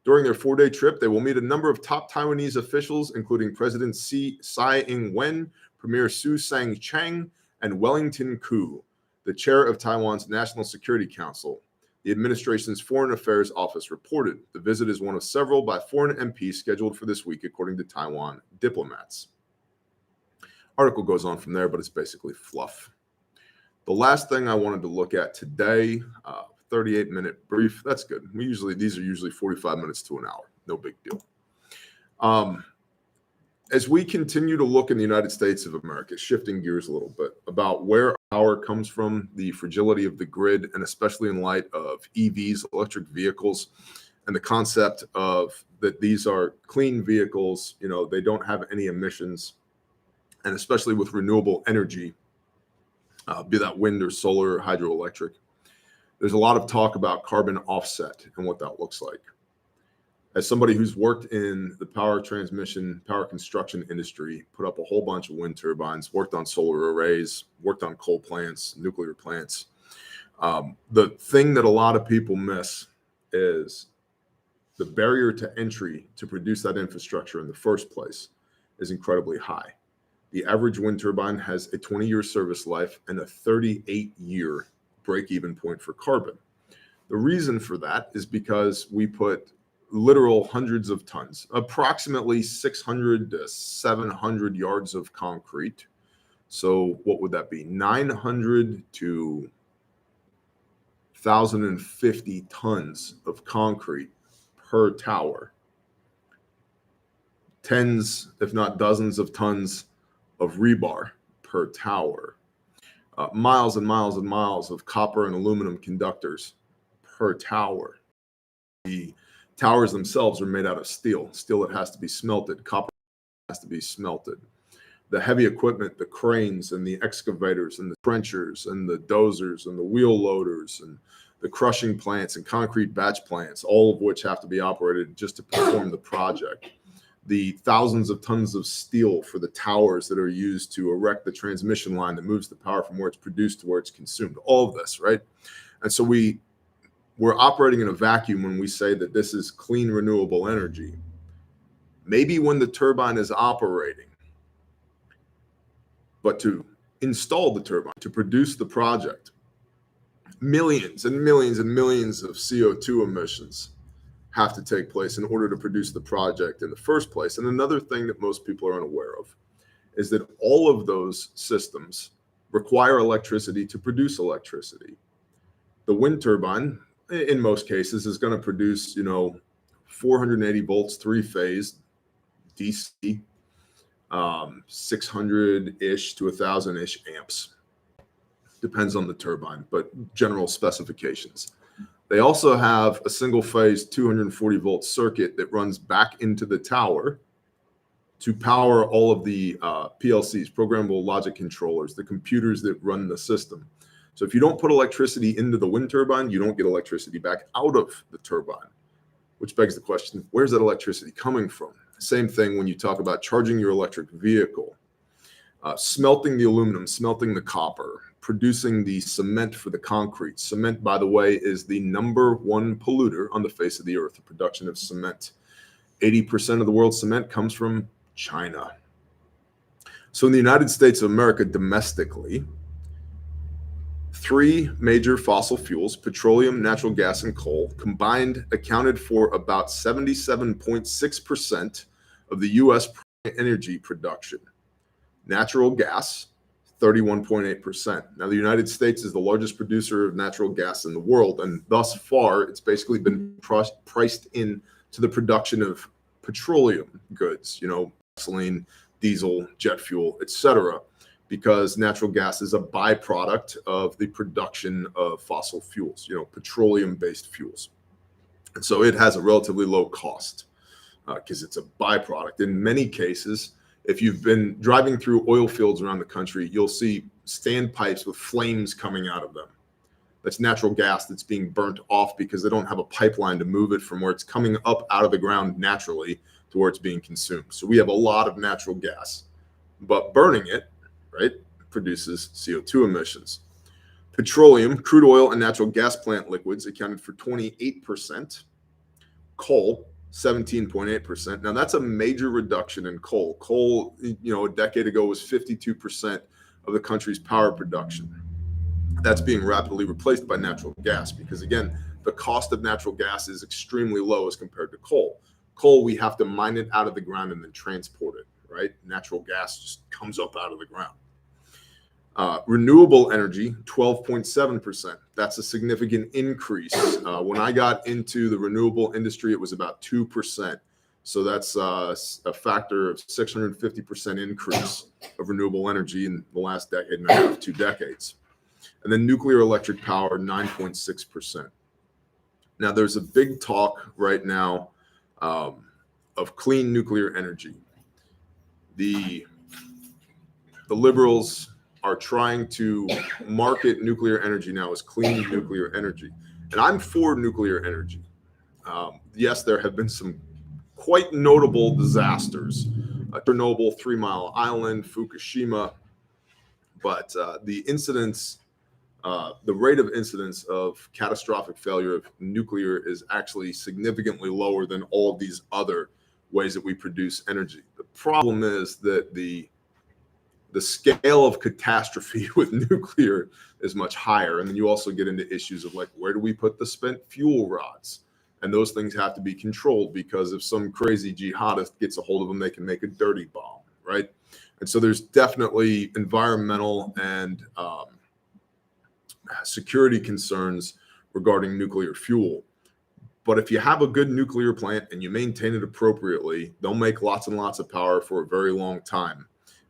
During their 4-day trip, they will meet a number of top Taiwanese officials, including President Tsai Ing-wen, Premier Su Sang-chang, and Wellington Koo, the chair of Taiwan's National Security Council. The administration's Foreign Affairs Office reported the visit is one of several by foreign MPs scheduled for this week, according to Taiwan diplomats. Article goes on from there, but it's basically fluff. The last thing I wanted to look at today, 38-minute brief. That's good. These are usually 45 minutes to an hour. No big deal. As we continue to look in the United States of America, shifting gears a little bit about where power comes from, the fragility of the grid, and especially in light of EVs, electric vehicles, and the concept of that these are clean vehicles, they don't have any emissions, and especially with renewable energy, be that wind or solar or hydroelectric. There's a lot of talk about carbon offset and what that looks like. As somebody who's worked in the power transmission, power construction industry, put up a whole bunch of wind turbines, worked on solar arrays, worked on coal plants, nuclear plants. The thing that a lot of people miss is the barrier to entry to produce that infrastructure in the first place is incredibly high. The average wind turbine has a 20-year service life and a 38-year break-even point for carbon. The reason for that is because we put literal hundreds of tons, approximately 600 to 700 yards of concrete. So what would that be? 900 to 1,050 tons of concrete per tower. Tens, if not dozens of tons of rebar per tower. Miles and miles and miles of copper and aluminum conductors per tower. The towers themselves are made out of steel that has to be smelted, copper has to be smelted. The heavy equipment, the cranes and the excavators and the trenchers and the dozers and the wheel loaders and the crushing plants and concrete batch plants, all of which have to be operated just to perform the project. The thousands of tons of steel for the towers that are used to erect the transmission line that moves the power from where it's produced to where it's consumed, all of this, right? And so we're operating in a vacuum when we say that this is clean, renewable energy. Maybe when the turbine is operating, but to install the turbine, to produce the project, millions and millions and millions of CO2 emissions have to take place in order to produce the project in the first place. And another thing that most people are unaware of is that all of those systems require electricity to produce electricity. The wind turbine, in most cases, is going to produce, 480 volts, three-phase, DC, 600-ish to 1,000-ish amps. Depends on the turbine, but general specifications. They also have a single-phase 240-volt circuit that runs back into the tower to power all of the PLCs, programmable logic controllers, the computers that run the system. So if you don't put electricity into the wind turbine, you don't get electricity back out of the turbine, which begs the question, where's that electricity coming from? Same thing when you talk about charging your electric vehicle, smelting the aluminum, smelting the copper, producing the cement for the concrete. Cement, by the way, is the #1 polluter on the face of the earth, the production of cement. 80% of the world's cement comes from China. So in the United States of America, domestically, 3 major fossil fuels, petroleum, natural gas, and coal, combined accounted for about 77.6% of the U.S. energy production. Natural gas, 31.8%. Now, the United States is the largest producer of natural gas in the world, and thus far, it's basically been priced in to the production of petroleum goods, gasoline, diesel, jet fuel, etc., because natural gas is a byproduct of the production of fossil fuels, petroleum-based fuels. And so it has a relatively low cost because it's a byproduct. In many cases, if you've been driving through oil fields around the country, you'll see standpipes with flames coming out of them. That's natural gas that's being burnt off because they don't have a pipeline to move it from where it's coming up out of the ground naturally to where it's being consumed. So we have a lot of natural gas, but burning it, right, produces CO2 emissions. Petroleum, crude oil, and natural gas plant liquids accounted for 28%. Coal, 17.8%. Now that's a major reduction in coal. Coal, a decade ago was 52% of the country's power production. That's being rapidly replaced by natural gas because, again, the cost of natural gas is extremely low as compared to coal. Coal, we have to mine it out of the ground and then transport it, right? Natural gas just comes up out of the ground. Renewable energy, 12.7%. That's a significant increase. When I got into the renewable industry, it was about 2%. So that's a factor of 650% increase of renewable energy in the last decade and a half, 2 decades. And then nuclear electric power, 9.6%. Now, there's a big talk right now of clean nuclear energy. The liberals are trying to market nuclear energy now as clean nuclear energy. And I'm for nuclear energy. Yes, there have been some quite notable disasters. Chernobyl, 3 Mile Island, Fukushima. But the rate of incidence of catastrophic failure of nuclear is actually significantly lower than all of these other ways that we produce energy. The problem is that the the scale of catastrophe with nuclear is much higher. And then you also get into issues of like, where do we put the spent fuel rods? And those things have to be controlled, because if some crazy jihadist gets a hold of them, they can make a dirty bomb, right? And so there's definitely environmental and security concerns regarding nuclear fuel. But if you have a good nuclear plant and you maintain it appropriately, they'll make lots and lots of power for a very long time.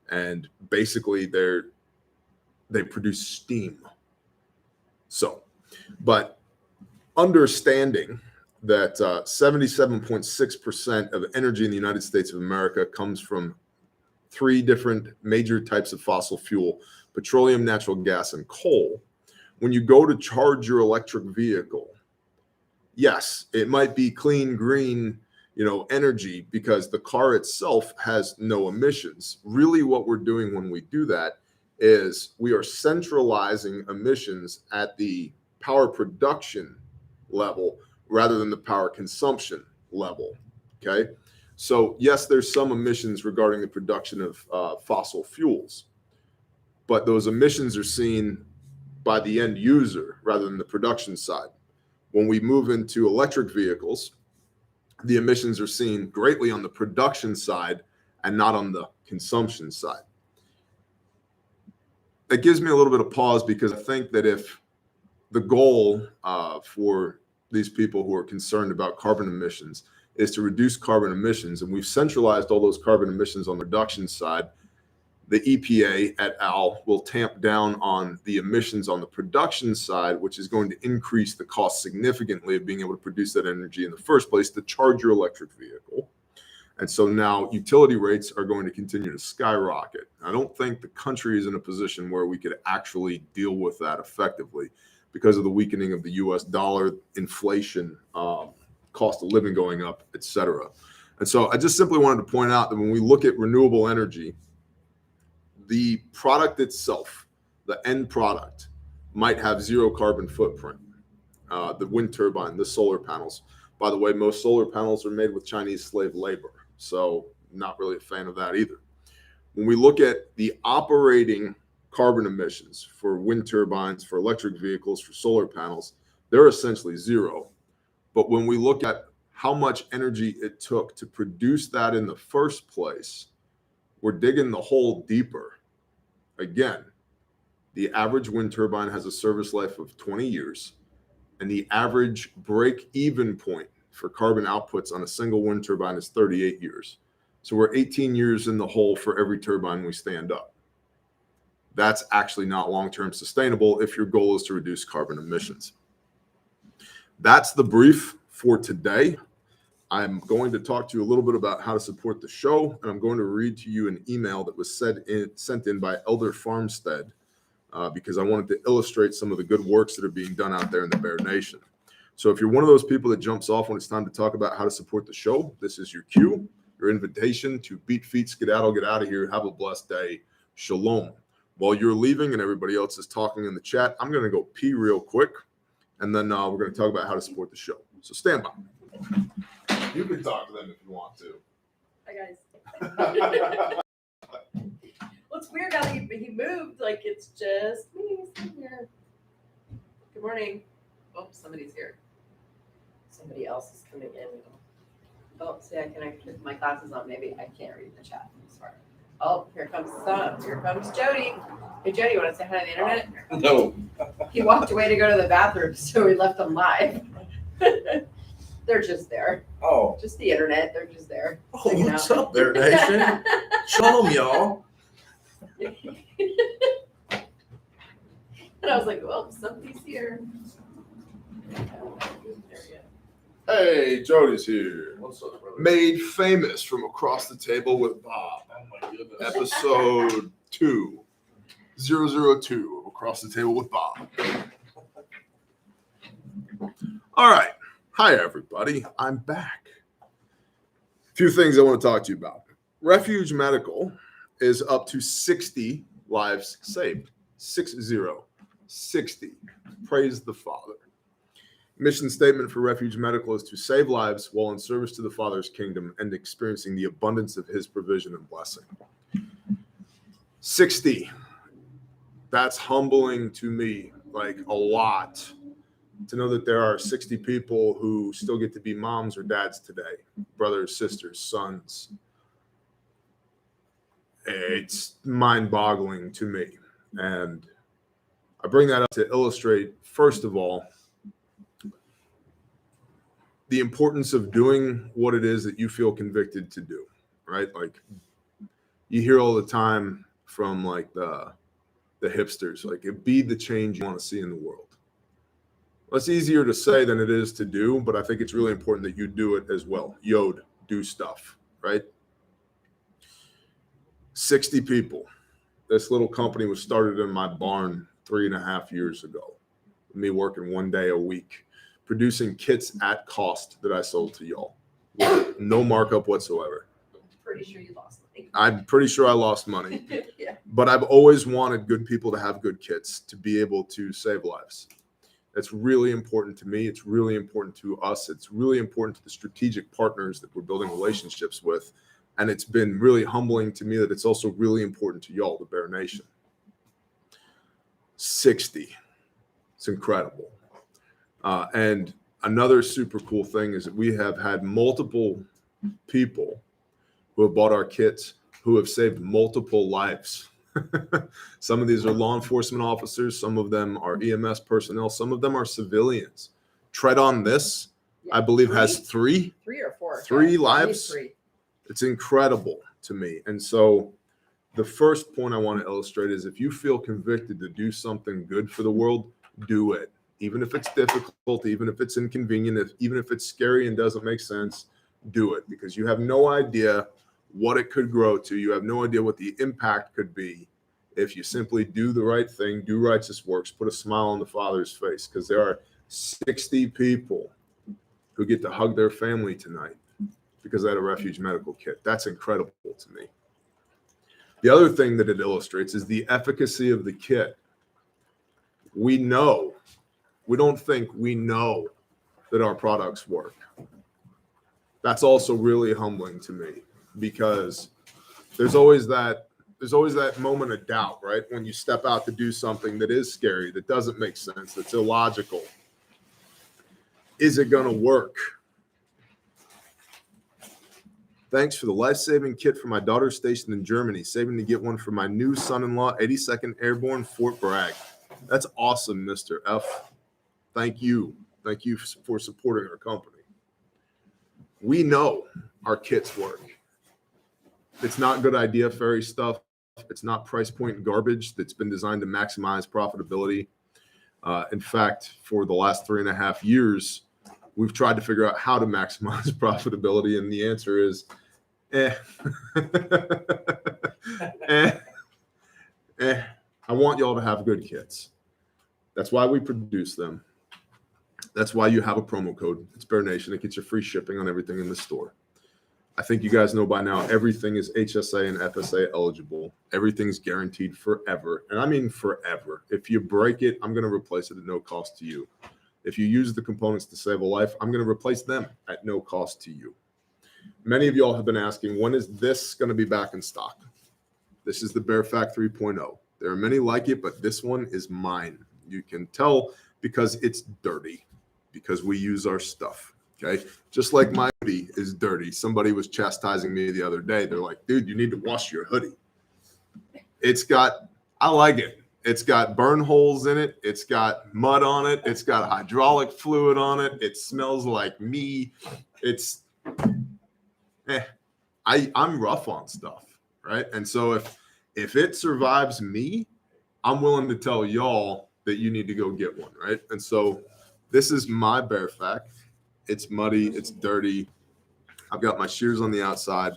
And basically they produce steam. So, but understanding that 77.6% of energy in the United States of America comes from 3 different major types of fossil fuel: petroleum, natural gas, and coal. When you go to charge your electric vehicle, yes, it might be clean, green, energy, because the car itself has no emissions. Really, what we're doing when we do that is we are centralizing emissions at the power production level rather than the power consumption level. Okay. So yes, there's some emissions regarding the production of fossil fuels, but those emissions are seen by the end user rather than the production side. When we move into electric vehicles, the emissions are seen greatly on the production side and not on the consumption side. That gives me a little bit of pause, because I think that if the goal for these people who are concerned about carbon emissions is to reduce carbon emissions, and we've centralized all those carbon emissions on the reduction side, the EPA et al. Will tamp down on the emissions on the production side, which is going to increase the cost significantly of being able to produce that energy in the first place to charge your electric vehicle. And so now utility rates are going to continue to skyrocket. I don't think the country is in a position where we could actually deal with that effectively because of the weakening of the US dollar, inflation, cost of living going up, et cetera. And so I just simply wanted to point out that when we look at renewable energy, the product itself, the end product, might have 0 carbon footprint. The wind turbine, the solar panels. By the way, most solar panels are made with Chinese slave labor. So not really a fan of that either. When we look at the operating carbon emissions for wind turbines, for electric vehicles, for solar panels, they're essentially 0. But when we look at how much energy it took to produce that in the first place, we're digging the hole deeper. Again, the average wind turbine has a service life of 20 years, and the average break-even point for carbon outputs on a single wind turbine is 38 years. So we're 18 years in the hole for every turbine we stand up. That's actually not long-term sustainable if your goal is to reduce carbon emissions. That's the brief for today. I'm going to talk to you a little bit about how to support the show, and I'm going to read to you an email that was sent in by Elder Farmstead because I wanted to illustrate some of the good works that are being done out there in the Bear Nation. So if you're one of those people that jumps off when it's time to talk about how to support the show, this is your cue, your invitation to beat feet, skedaddle, get out of here, have a blessed day. Shalom. While you're leaving and everybody else is talking in the chat, I'm going to go pee real quick, and then we're going to talk about how to support the show. So stand by. You can talk to them if you want to. Hi, guys. Well, it's weird now that he moved. Like, it's just me sitting here. Good morning. Oh, somebody's here. Somebody else is coming in. Oh, see, I can put my glasses on. Maybe I can't read the chat. I'm sorry. Oh, here comes Son. Here comes Jody. Hey, Jody, you want to say hi to the internet? No. He walked away to go to the bathroom, so we left them live. They're just there. Oh. Just the internet. They're just there. Oh, what's up there, Nation? Shalom, y'all. And I was like, well, somebody's here. Hey, Jody's here. What's up, brother? Made famous from Across the Table with Bob. Oh, my goodness. Episode 2, 002 of Across the Table with Bob. All right. Hi, everybody. I'm back. A few things I want to talk to you about. Refuge Medical is up to 60 lives saved. 60. Praise the Father. Mission statement for Refuge Medical is to save lives while in service to the Father's kingdom and experiencing the abundance of his provision and blessing. 60. That's humbling to me, like a lot, to know that there are 60 people who still get to be moms or dads today, brothers, sisters, sons. It's mind-boggling to me. And I bring that up to illustrate, first of all, the importance of doing what it is that you feel convicted to do, right? Like you hear all the time from like the hipsters, like be the change you want to see in the world. Well, it's easier to say than it is to do, but I think it's really important that you do it as well. Yod, do stuff, right? 60 people. This little company was started in my barn 3.5 years ago. Me working 1 day a week, producing kits at cost that I sold to y'all with no markup whatsoever. Pretty sure you lost money. I'm pretty sure I lost money, Yeah. but I've always wanted good people to have good kits to be able to save lives. That's really important to me. It's really important to us. It's really important to the strategic partners that we're building relationships with. And it's been really humbling to me that it's also really important to y'all, the Bear Nation. 60. It's incredible. And another super cool thing is that we have had multiple people who have bought our kits who have saved multiple lives. Some of these are law enforcement officers. Some of them are EMS personnel. Some of them are civilians. Tread on This, I believe, has three or four. Three Yeah, lives? Three. It's incredible to me. And so the first point I want to illustrate is if you feel convicted to do something good for the world, do it. Even if it's difficult, even if it's inconvenient, even if it's scary and doesn't make sense, do it, because you have no idea what it could grow to. You have no idea what the impact could be if you simply do the right thing, do righteous works, put a smile on the Father's face, because there are 60 people who get to hug their family tonight because I had a Refuge medical kit. That's incredible to me. The other thing that it illustrates is the efficacy of the kit. We know, we don't think, we know that our products work. That's also really humbling to me, because there's always that moment of doubt, right? When you step out to do something that is scary, that doesn't make sense, that's illogical. Is it going to work? Thanks for the life-saving kit for my daughter stationed in Germany. Saving to get one for my new son-in-law, 82nd Airborne, Fort Bragg. That's awesome, Mr. F. Thank you. Thank you for supporting our company. We know our kits work. It's not good idea fairy stuff. It's not price point garbage that's been designed to maximize profitability. In fact, for the last 3.5 years, we've tried to figure out how to maximize profitability, and the answer is, I want y'all to have good kits. That's why we produce them. That's why you have a promo code. It's Bear Nation. It gets you free shipping on everything in the store. I think you guys know by now, everything is HSA and FSA eligible. Everything's guaranteed forever. And I mean forever. If you break it, I'm going to replace it at no cost to you. If you use the components to save a life, I'm going to replace them at no cost to you. Many of y'all have been asking, when is this going to be back in stock? This is the Bear Fact 3.0. There are many like it, but this one is mine. You can tell because it's dirty, because we use our stuff. Okay. Just like my hoodie is dirty. Somebody was chastising me the other day. They're like, dude, you need to wash your hoodie. I like it. It's got burn holes in it. It's got mud on it. It's got hydraulic fluid on it. It smells like me. I'm rough on stuff, right? And so if it survives me, I'm willing to tell y'all that you need to go get one, right? And so this is my Bear Fact. It's muddy. It's dirty. I've got my shears on the outside.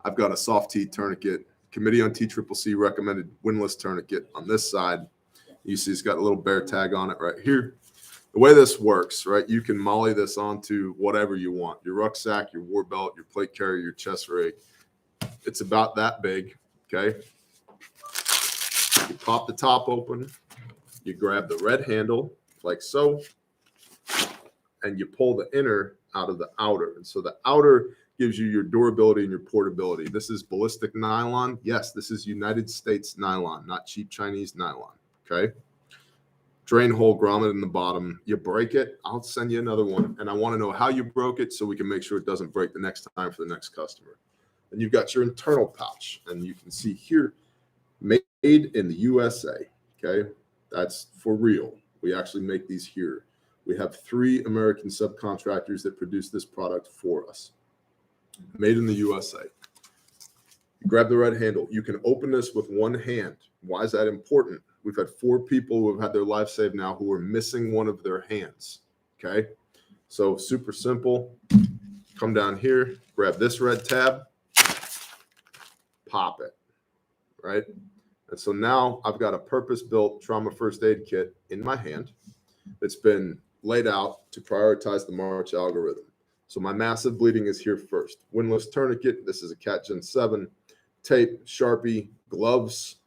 I've got a soft T tourniquet. Committee on TCCC recommended windlass tourniquet on this side. You see it's got a little bear tag on it right here. The way this works, right, you can molly this onto whatever you want. Your rucksack, your war belt, your plate carrier, your chest rig. It's about that big, okay? You pop the top open. You grab the red handle like so. and you pull the inner out of the outer. And so the outer gives you your durability and your portability. This is ballistic nylon. Yes, this is United States nylon, not cheap Chinese nylon. Okay. Drain hole, grommet in the bottom. You break it, I'll send you another one. And I want to know how you broke it so we can make sure it doesn't break the next time for the next customer. And you've got your internal pouch. And you can see here, made in the USA. Okay. That's for real. We actually make these here. We have 3 American subcontractors that produce this product for us. Made in the USA. Grab the red handle. You can open this with one hand. Why is that important? We've had 4 people who have had their life saved now who are missing one of their hands. Okay. So super simple. Come down here, grab this red tab, pop it. Right. And so now I've got a purpose-built trauma first aid kit in my hand that's been laid out to prioritize the March algorithm. So my massive bleeding is here first. Windlass tourniquet. This is a Cat Gen 7. Tape, Sharpie, gloves,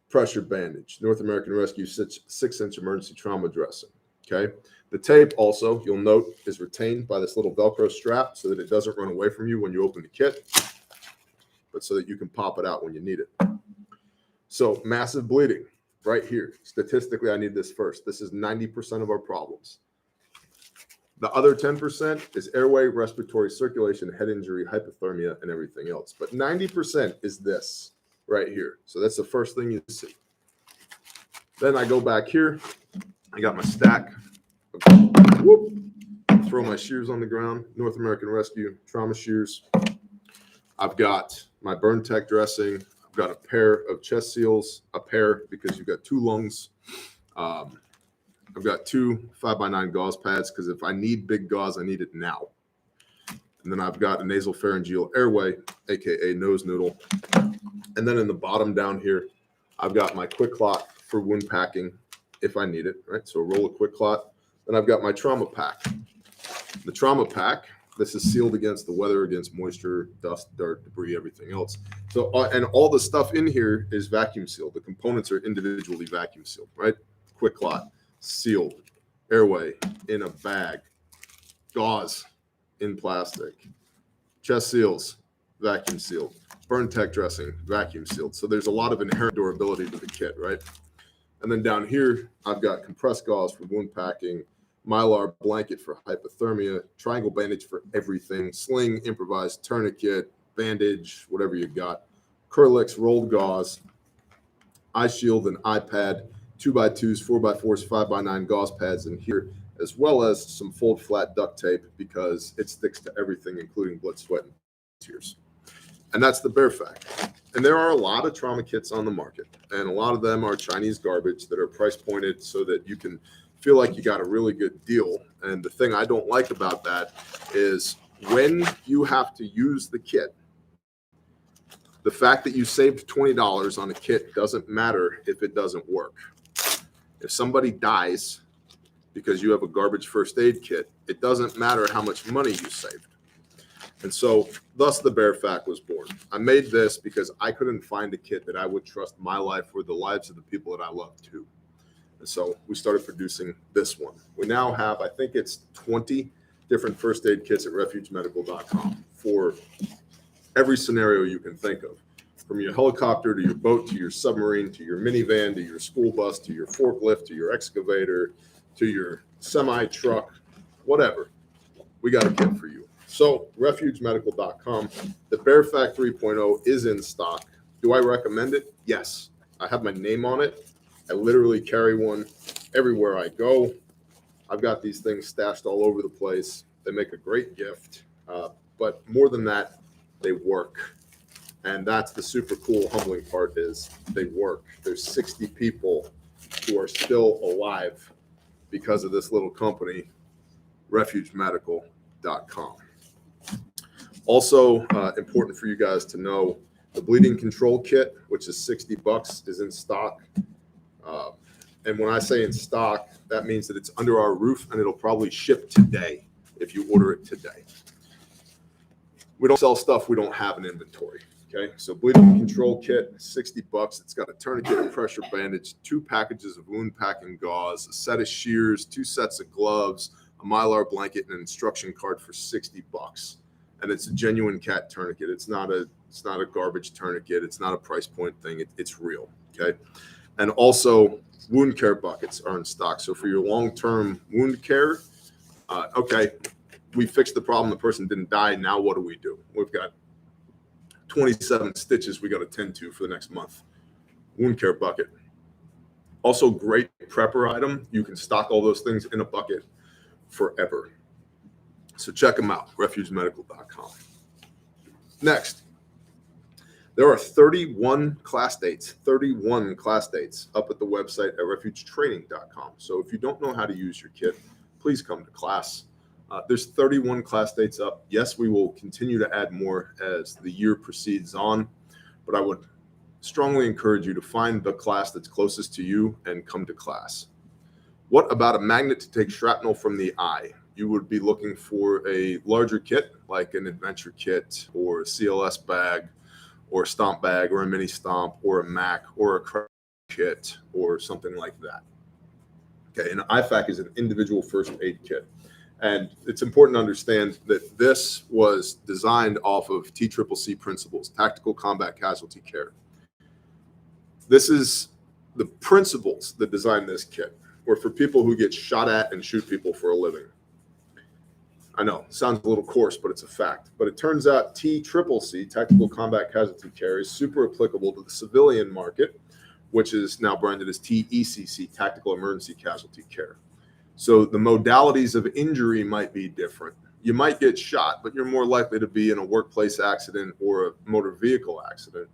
pressure bandage. North American Rescue 6-inch emergency trauma dressing. Okay. The tape also, you'll note, is retained by this little Velcro strap so that it doesn't run away from you when you open the kit, but so that you can pop it out when you need it. So massive bleeding right here. Statistically, I need this first. This is 90% of our problems. The other 10% is airway, respiratory, circulation, head injury, hypothermia, and everything else. But 90% is this right here. So that's the first thing you see. Then I go back here. I got my stack. Whoop. Throw my shears on the ground. North American Rescue trauma shears. I've got my Burn Tech dressing. I've got a pair of chest seals, a pair because you've got 2 lungs. I've got 2 5x9 gauze pads because if I need big gauze, I need it now. And then I've got a nasal pharyngeal airway, aka nose noodle. And then in the bottom down here, I've got my quick clot for wound packing if I need it, right? So a roll of quick clot. Then I've got my trauma pack. The trauma pack, this is sealed against the weather, against moisture, dust, dirt, debris, everything else. So, and all the stuff in here is vacuum sealed. The components are individually vacuum sealed, right? Quick clot, sealed, airway in a bag, gauze in plastic, chest seals, vacuum sealed, Burn Tech dressing, vacuum sealed. So there's a lot of inherent durability to the kit, right? And then down here, I've got compressed gauze for wound packing, Mylar blanket for hypothermia, triangle bandage for everything, sling, improvised tourniquet, bandage, whatever you got, Curlix, rolled gauze, eye shield and iPad, 2x2s, 4x4s, 5x9 gauze pads in here, as well as some fold flat duct tape because it sticks to everything, including blood, sweat, and tears. And that's the bare fact. And there are a lot of trauma kits on the market, and a lot of them are Chinese garbage that are price pointed so that you can feel like you got a really good deal. And the thing I don't like about that is when you have to use the kit, the fact that you saved $20 on a kit doesn't matter if it doesn't work. If somebody dies because you have a garbage first aid kit, it doesn't matter how much money you saved. And so thus the bare fact was born. I made this because I couldn't find a kit that I would trust my life or the lives of the people that I love to. And so we started producing this one. We now have, I think it's 20 different first aid kits at refugemedical.com for every scenario you can think of. From your helicopter to your boat to your submarine to your minivan to your school bus to your forklift to your excavator to your semi truck, whatever. We got a kit for you. So refugemedical.com, the Bear Fact 3.0 is in stock. Do I recommend it? Yes. I have my name on it. I literally carry one everywhere I go. I've got these things stashed all over the place. They make a great gift. But more than that, they work. And that's the super cool, humbling part is they work. There's 60 people who are still alive because of this little company, refugemedical.com. Also important for you guys to know, the bleeding control kit, which is $60, is in stock. And when I say in stock, that means that it's under our roof and it'll probably ship today if you order it today. We don't sell stuff we don't have in inventory. Okay, so bleeding control kit, $60. It's got a tourniquet and pressure bandage, 2 packages of wound packing gauze, a set of shears, 2 sets of gloves, a Mylar blanket, and an instruction card for $60. And it's a genuine cat tourniquet. It's not a garbage tourniquet. It's not a price point thing. It's real. Okay. And also wound care buckets are in stock. So for your long-term wound care, okay, we fixed the problem. The person didn't die. Now what do? We've got 27 stitches we got to tend to for the next month. Wound care bucket. Also great prepper item. You can stock all those things in a bucket forever. So check them out, refugemedical.com. Next, there are 31 class dates up at the website at refugetraining.com. So if you don't know how to use your kit, please come to class. There's 31 class dates up. Yes, we will continue to add more as the year proceeds on, but I would strongly encourage you to find the class that's closest to you and come to class. What about a magnet to take shrapnel from the eye? You would be looking for a larger kit, like an adventure kit or a CLS bag or a stomp bag or a mini stomp or a MAC or a crash kit or something like that. Okay, an IFAK is an individual first aid kit. And it's important to understand that this was designed off of TCCC principles, Tactical Combat Casualty Care. This is the principles that designed this kit, or for people who get shot at and shoot people for a living. I know, sounds a little coarse, but it's a fact. But it turns out TCCC, Tactical Combat Casualty Care, is super applicable to the civilian market, which is now branded as TECC, Tactical Emergency Casualty Care. So the modalities of injury might be different. You might get shot, but you're more likely to be in a workplace accident or a motor vehicle accident.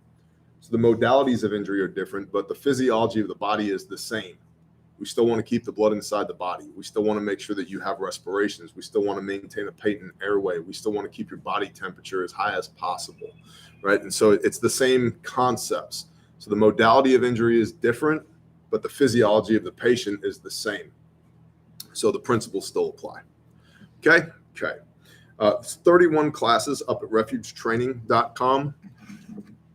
So the modalities of injury are different, but the physiology of the body is the same. We still want to keep the blood inside the body. We still want to make sure that you have respirations. We still want to maintain a patent airway. We still want to keep your body temperature as high as possible, right? And so it's the same concepts. So the modality of injury is different, but the physiology of the patient is the same. So the principles still apply. Okay. 31 classes up at refugetraining.com.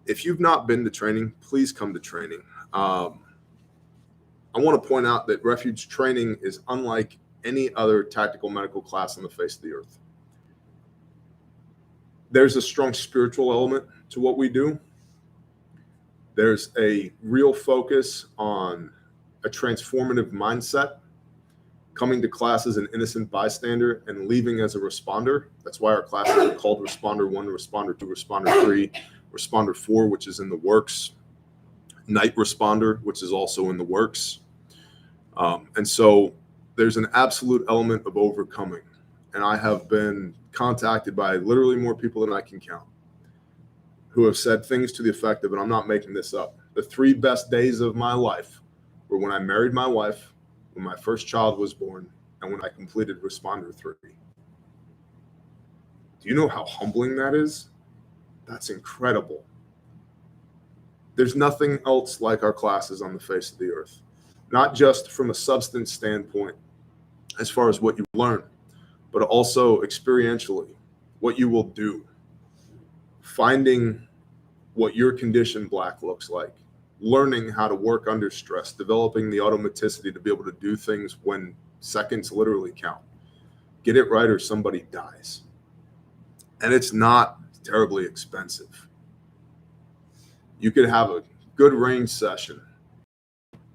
If you've not been to training, please come to training. I want to point out that Refuge Training is unlike any other tactical medical class on the face of the earth. There's a strong spiritual element to what we do. There's a real focus on a transformative mindset, coming to class as an innocent bystander and leaving as a responder. That's why our classes are called Responder 1, Responder 2, Responder 3, Responder 4, which is in the works, Night Responder, which is also in the works. And so there's an absolute element of overcoming. And I have been contacted by literally more people than I can count who have said things to the effect of, and I'm not making this up, the 3 best days of my life were when I married my wife, when my first child was born, and when I completed Responder 3. Do you know how humbling that is? That's incredible. There's nothing else like our classes on the face of the earth, not just from a substance standpoint, as far as what you learn, but also experientially, what you will do, finding what your condition black looks like, learning how to work under stress, developing the automaticity to be able to do things when seconds literally count. Get it right or somebody dies. And it's not terribly expensive. You could have a good range session,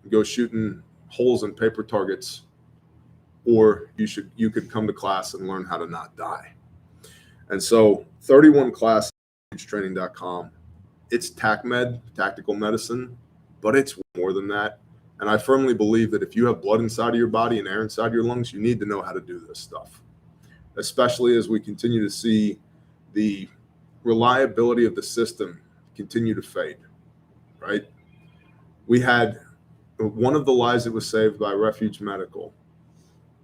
go shooting holes in paper targets, or you could come to class and learn how to not die. And so 31 classes at refugetraining.com. It's TACMed, tactical medicine, but it's more than that. And I firmly believe that if you have blood inside of your body and air inside your lungs, you need to know how to do this stuff, especially as we continue to see the reliability of the system continue to fade, right? We had one of the lives that was saved by Refuge Medical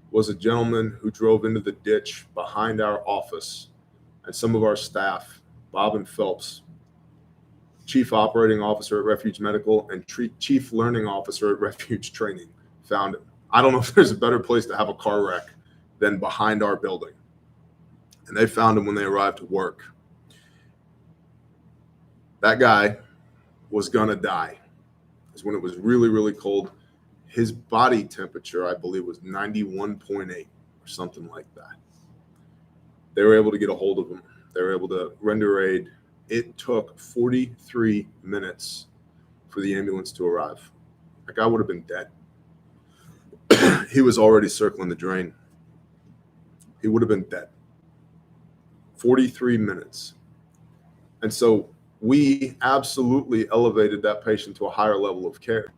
was a gentleman who drove into the ditch behind our office, and some of our staff, Bob and Phelps, Chief Operating Officer at Refuge Medical and Chief Learning Officer at Refuge Training, found him. I don't know if there's a better place to have a car wreck than behind our building. And they found him when they arrived at work. That guy was gonna die. Because when it was really, really cold, his body temperature, I believe, was 91.8 or something like that. They were able to get a hold of him. They were able to render aid. It took 43 minutes for the ambulance to arrive. That guy would have been dead. He was already circling the drain. He would have been dead. 43 minutes. And so we absolutely elevated that patient to a higher level of care.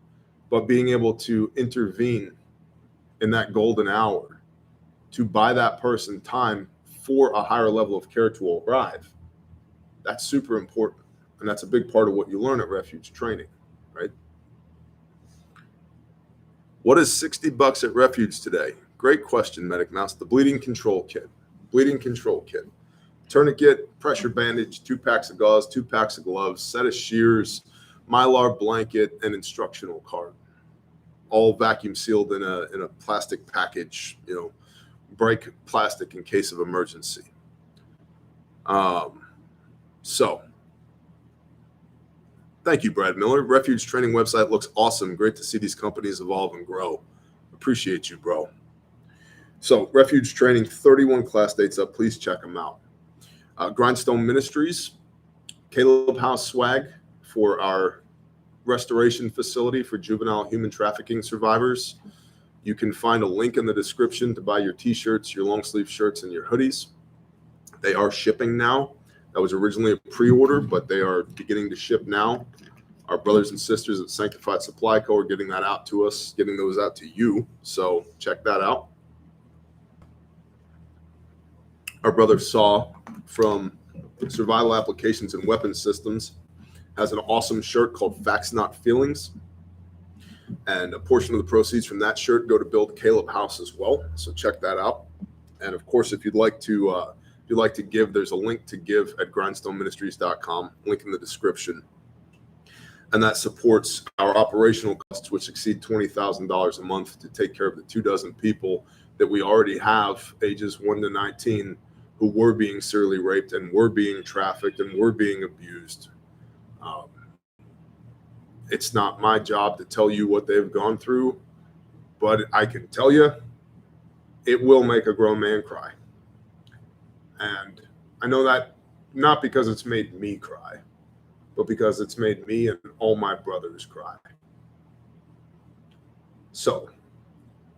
But being able to intervene in that golden hour to buy that person time for a higher level of care to arrive, that's super important. And that's a big part of what you learn at Refuge training, right? What is $60 at Refuge today? Great question, Medic Mouse. The bleeding control kit. Bleeding control kit. Tourniquet, pressure bandage, 2 packs of gauze, 2 packs of gloves, set of shears, Mylar blanket, and instructional card. All vacuum sealed in a plastic package, break plastic in case of emergency. So thank you, Brad Miller. Refuge training website looks awesome. Great to see these companies evolve and grow. Appreciate you, bro. So Refuge training, 31 class dates up. Please check them out. Grindstone Ministries, Caleb House swag for our restoration facility for juvenile human trafficking survivors. You can find a link in the description to buy your t-shirts, your long sleeve shirts, and your hoodies. They are shipping now. That was originally a pre-order, but they are beginning to ship now. Our brothers and sisters at Sanctified Supply Co. are getting that out to us, getting those out to you. So check that out. Our brother Saw from Survival Applications and Weapons Systems has an awesome shirt called Facts Not Feelings. And a portion of the proceeds from that shirt go to build Caleb House as well. So check that out. And of course, if you'd like to give, there's a link to give at grindstoneministries.com, link in the description. And that supports our operational costs, which exceed $20,000 a month to take care of the 24 people that we already have, ages 1 to 19, who were being serially raped and were being trafficked and were being abused. It's not my job to tell you what they've gone through, but I can tell you it will make a grown man cry. And I know that not because it's made me cry, but because it's made me and all my brothers cry. So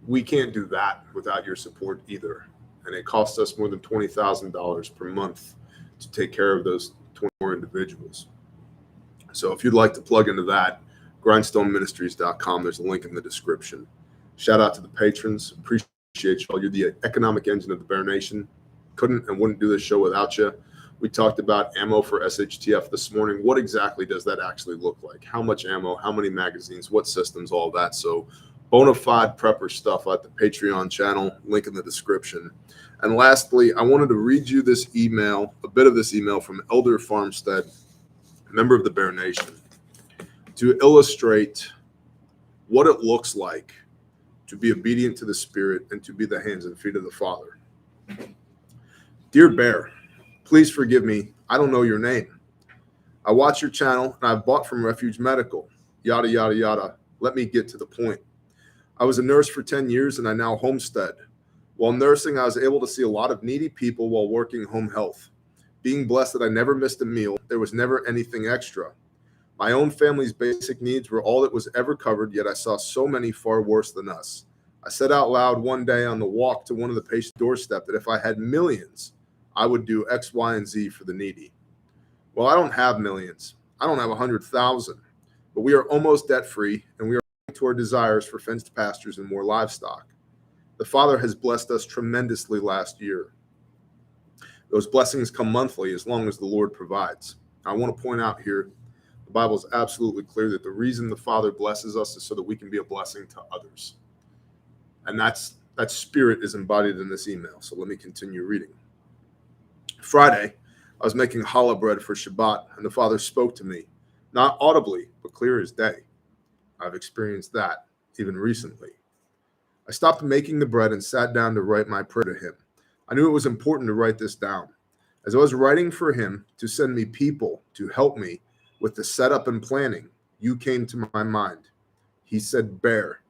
we can't do that without your support either. And it costs us more than $20,000 per month to take care of those 24 individuals. So if you'd like to plug into that, grindstoneministries.com, there's a link in the description. Shout out to the patrons. Appreciate y'all. You're the economic engine of the Bear Nation. Couldn't and wouldn't do this show without you. We talked about ammo for SHTF this morning. What exactly does that actually look like? How much ammo? How many magazines? What systems? All that. So bona fide prepper stuff at the Patreon channel. Link in the description. And lastly, I wanted to read you this email, a bit of this email from Elder Farmstead, member of the Bear Nation, to illustrate what it looks like to be obedient to the Spirit and to be the hands and feet of the Father. Dear Bear, please forgive me. I don't know your name. I watch your channel and I've bought from Refuge Medical. Yada, yada, yada. Let me get to the point. I was a nurse for 10 years and I now homestead. While nursing, I was able to see a lot of needy people while working home health. Being blessed that I never missed a meal, there was never anything extra. My own family's basic needs were all that was ever covered, yet I saw so many far worse than us. I said out loud one day on the walk to one of the patient's doorstep that if I had millions, I would do X, Y, and Z for the needy. Well, I don't have millions. I don't have 100,000, but we are almost debt-free, and we are to our desires for fenced pastures and more livestock. The Father has blessed us tremendously last year. Those blessings come monthly as long as the Lord provides. I want to point out here, the Bible is absolutely clear that the reason the Father blesses us is so that we can be a blessing to others. And that spirit is embodied in this email. So let me continue reading. Friday, I was making challah bread for Shabbat, and the Father spoke to me, not audibly, but clear as day. I've experienced that even recently. I stopped making the bread and sat down to write my prayer to him. I knew it was important to write this down. As I was writing for him to send me people to help me with the setup and planning, you came to my mind. He said, Bear,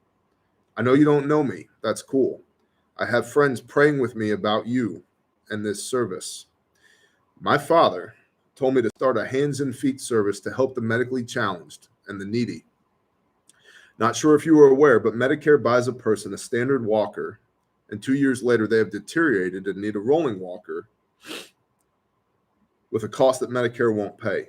I know you don't know me. That's cool. I have friends praying with me about you and this service. My father told me to start a hands and feet service to help the medically challenged and the needy. Not sure if you were aware, but Medicare buys a person a standard walker, and 2 years later they have deteriorated and need a rolling walker with a cost that Medicare won't pay,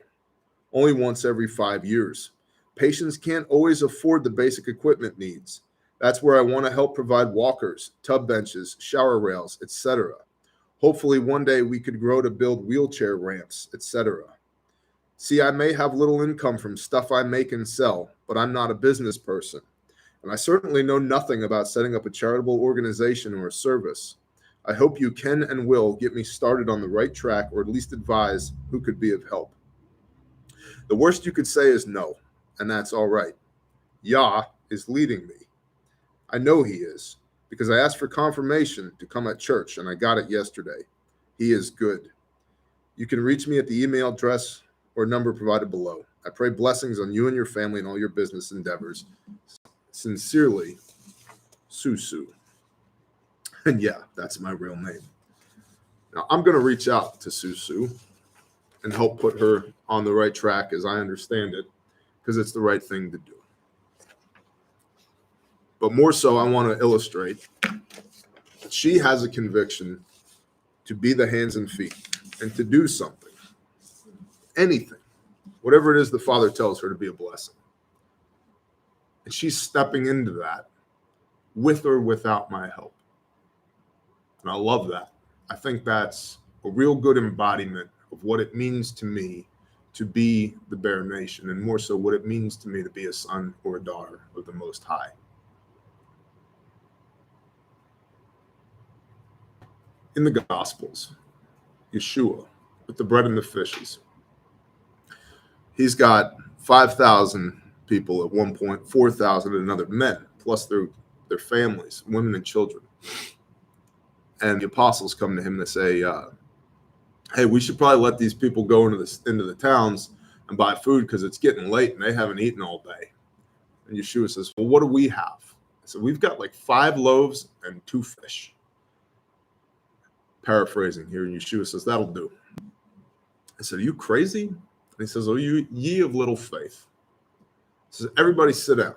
only once every 5 years. Patients can't always afford the basic equipment needs. That's where I want to help provide walkers, tub benches, shower rails, etc. Hopefully one day we could grow to build wheelchair ramps, etc. See, I may have little income from stuff I make and sell, but I'm not a business person. And I certainly know nothing about setting up a charitable organization or a service. I hope you can and will get me started on the right track, or at least advise who could be of help. The worst you could say is no, and that's all right. Yah is leading me. I know he is, because I asked for confirmation to come at church, and I got it yesterday. He is good. You can reach me at the email address or number provided below. I pray blessings on you and your family and all your business endeavors. Sincerely, Susu. And yeah, that's my real name. Now, I'm going to reach out to Susu and help put her on the right track as I understand it, because it's the right thing to do. But more so, I want to illustrate that she has a conviction to be the hands and feet and to do something, anything, whatever it is the Father tells her to be a blessing. And she's stepping into that with or without my help. And I love that. I think that's a real good embodiment of what it means to me to be the Bear Nation, and more so what it means to me to be a son or a daughter of the Most High. In the Gospels, Yeshua, with the bread and the fishes, he's got 5,000 people at one point, 4,000 at another, men, plus their families, women and children. And the apostles come to him and say, hey, we should probably let these people go into the towns and buy food because it's getting late and they haven't eaten all day. And Yeshua says, well, what do we have? So we've got like 5 loaves and 2 fish. Paraphrasing here, and Yeshua says, that'll do. I said, are you crazy? And he says, oh, you ye of little faith. He says, everybody sit down.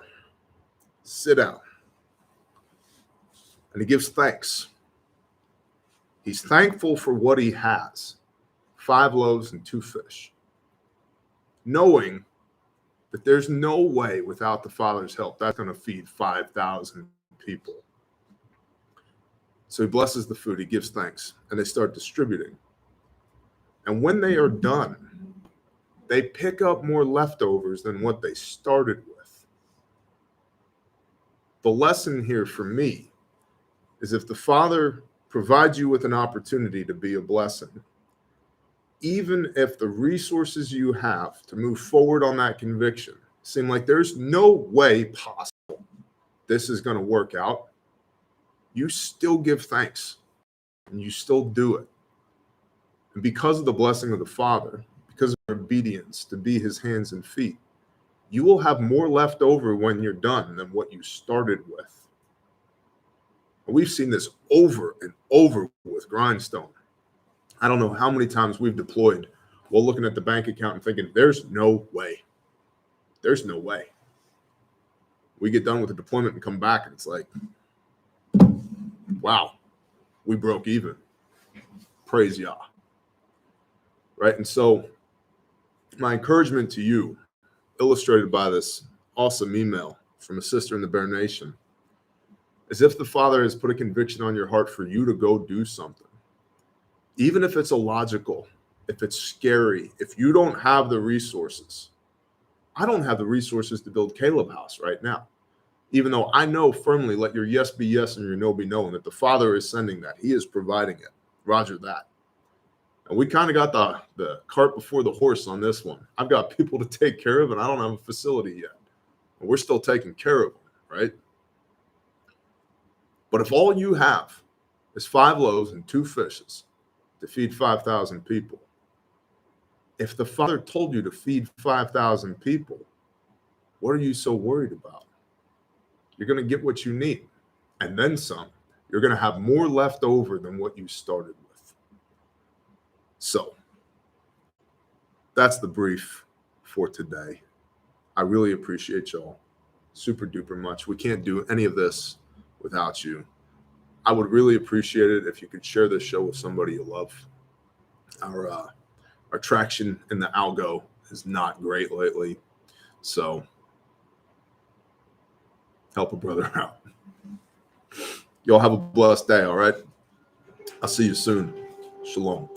Sit down. And he gives thanks. He's thankful for what he has. 5 loaves and 2 fish. Knowing that there's no way without the Father's help that's going to feed 5,000 people. So he blesses the food, he gives thanks, and they start distributing. And when they are done, they pick up more leftovers than what they started with. The lesson here for me is if the Father provides you with an opportunity to be a blessing, even if the resources you have to move forward on that conviction seem like there's no way possible this is going to work out, you still give thanks and you still do it. And because of the blessing of the Father, because of your obedience to be his hands and feet, you will have more left over when you're done than what you started with. And we've seen this over and over with Grindstone. I don't know how many times we've deployed while looking at the bank account and thinking, there's no way. There's no way. We get done with the deployment and come back and it's like, wow, we broke even. Praise Yah. Right? And so my encouragement to you, illustrated by this awesome email from a sister in the Bear Nation, is if the Father has put a conviction on your heart for you to go do something, even if it's illogical, if it's scary, if you don't have the resources. I don't have the resources to build Caleb House right now, even though I know firmly, let your yes be yes and your no be no, and that the Father is sending that. He is providing it. Roger that. And we kind of got the cart before the horse on this one. I've got people to take care of, and I don't have a facility yet. And we're still taking care of them, right? But if all you have is 5 loaves and 2 fishes to feed 5,000 people, if the Father told you to feed 5,000 people, what are you so worried about? You're going to get what you need, and then some. you're going to have more left over than what you started with. So that's the brief for today. I really appreciate y'all super duper much. We can't do any of this without you. I would really appreciate it if you could share this show with somebody you love. Our traction in the algo is not great lately, so help a brother out. Y'all have a blessed day, all right? I'll see you soon. Shalom.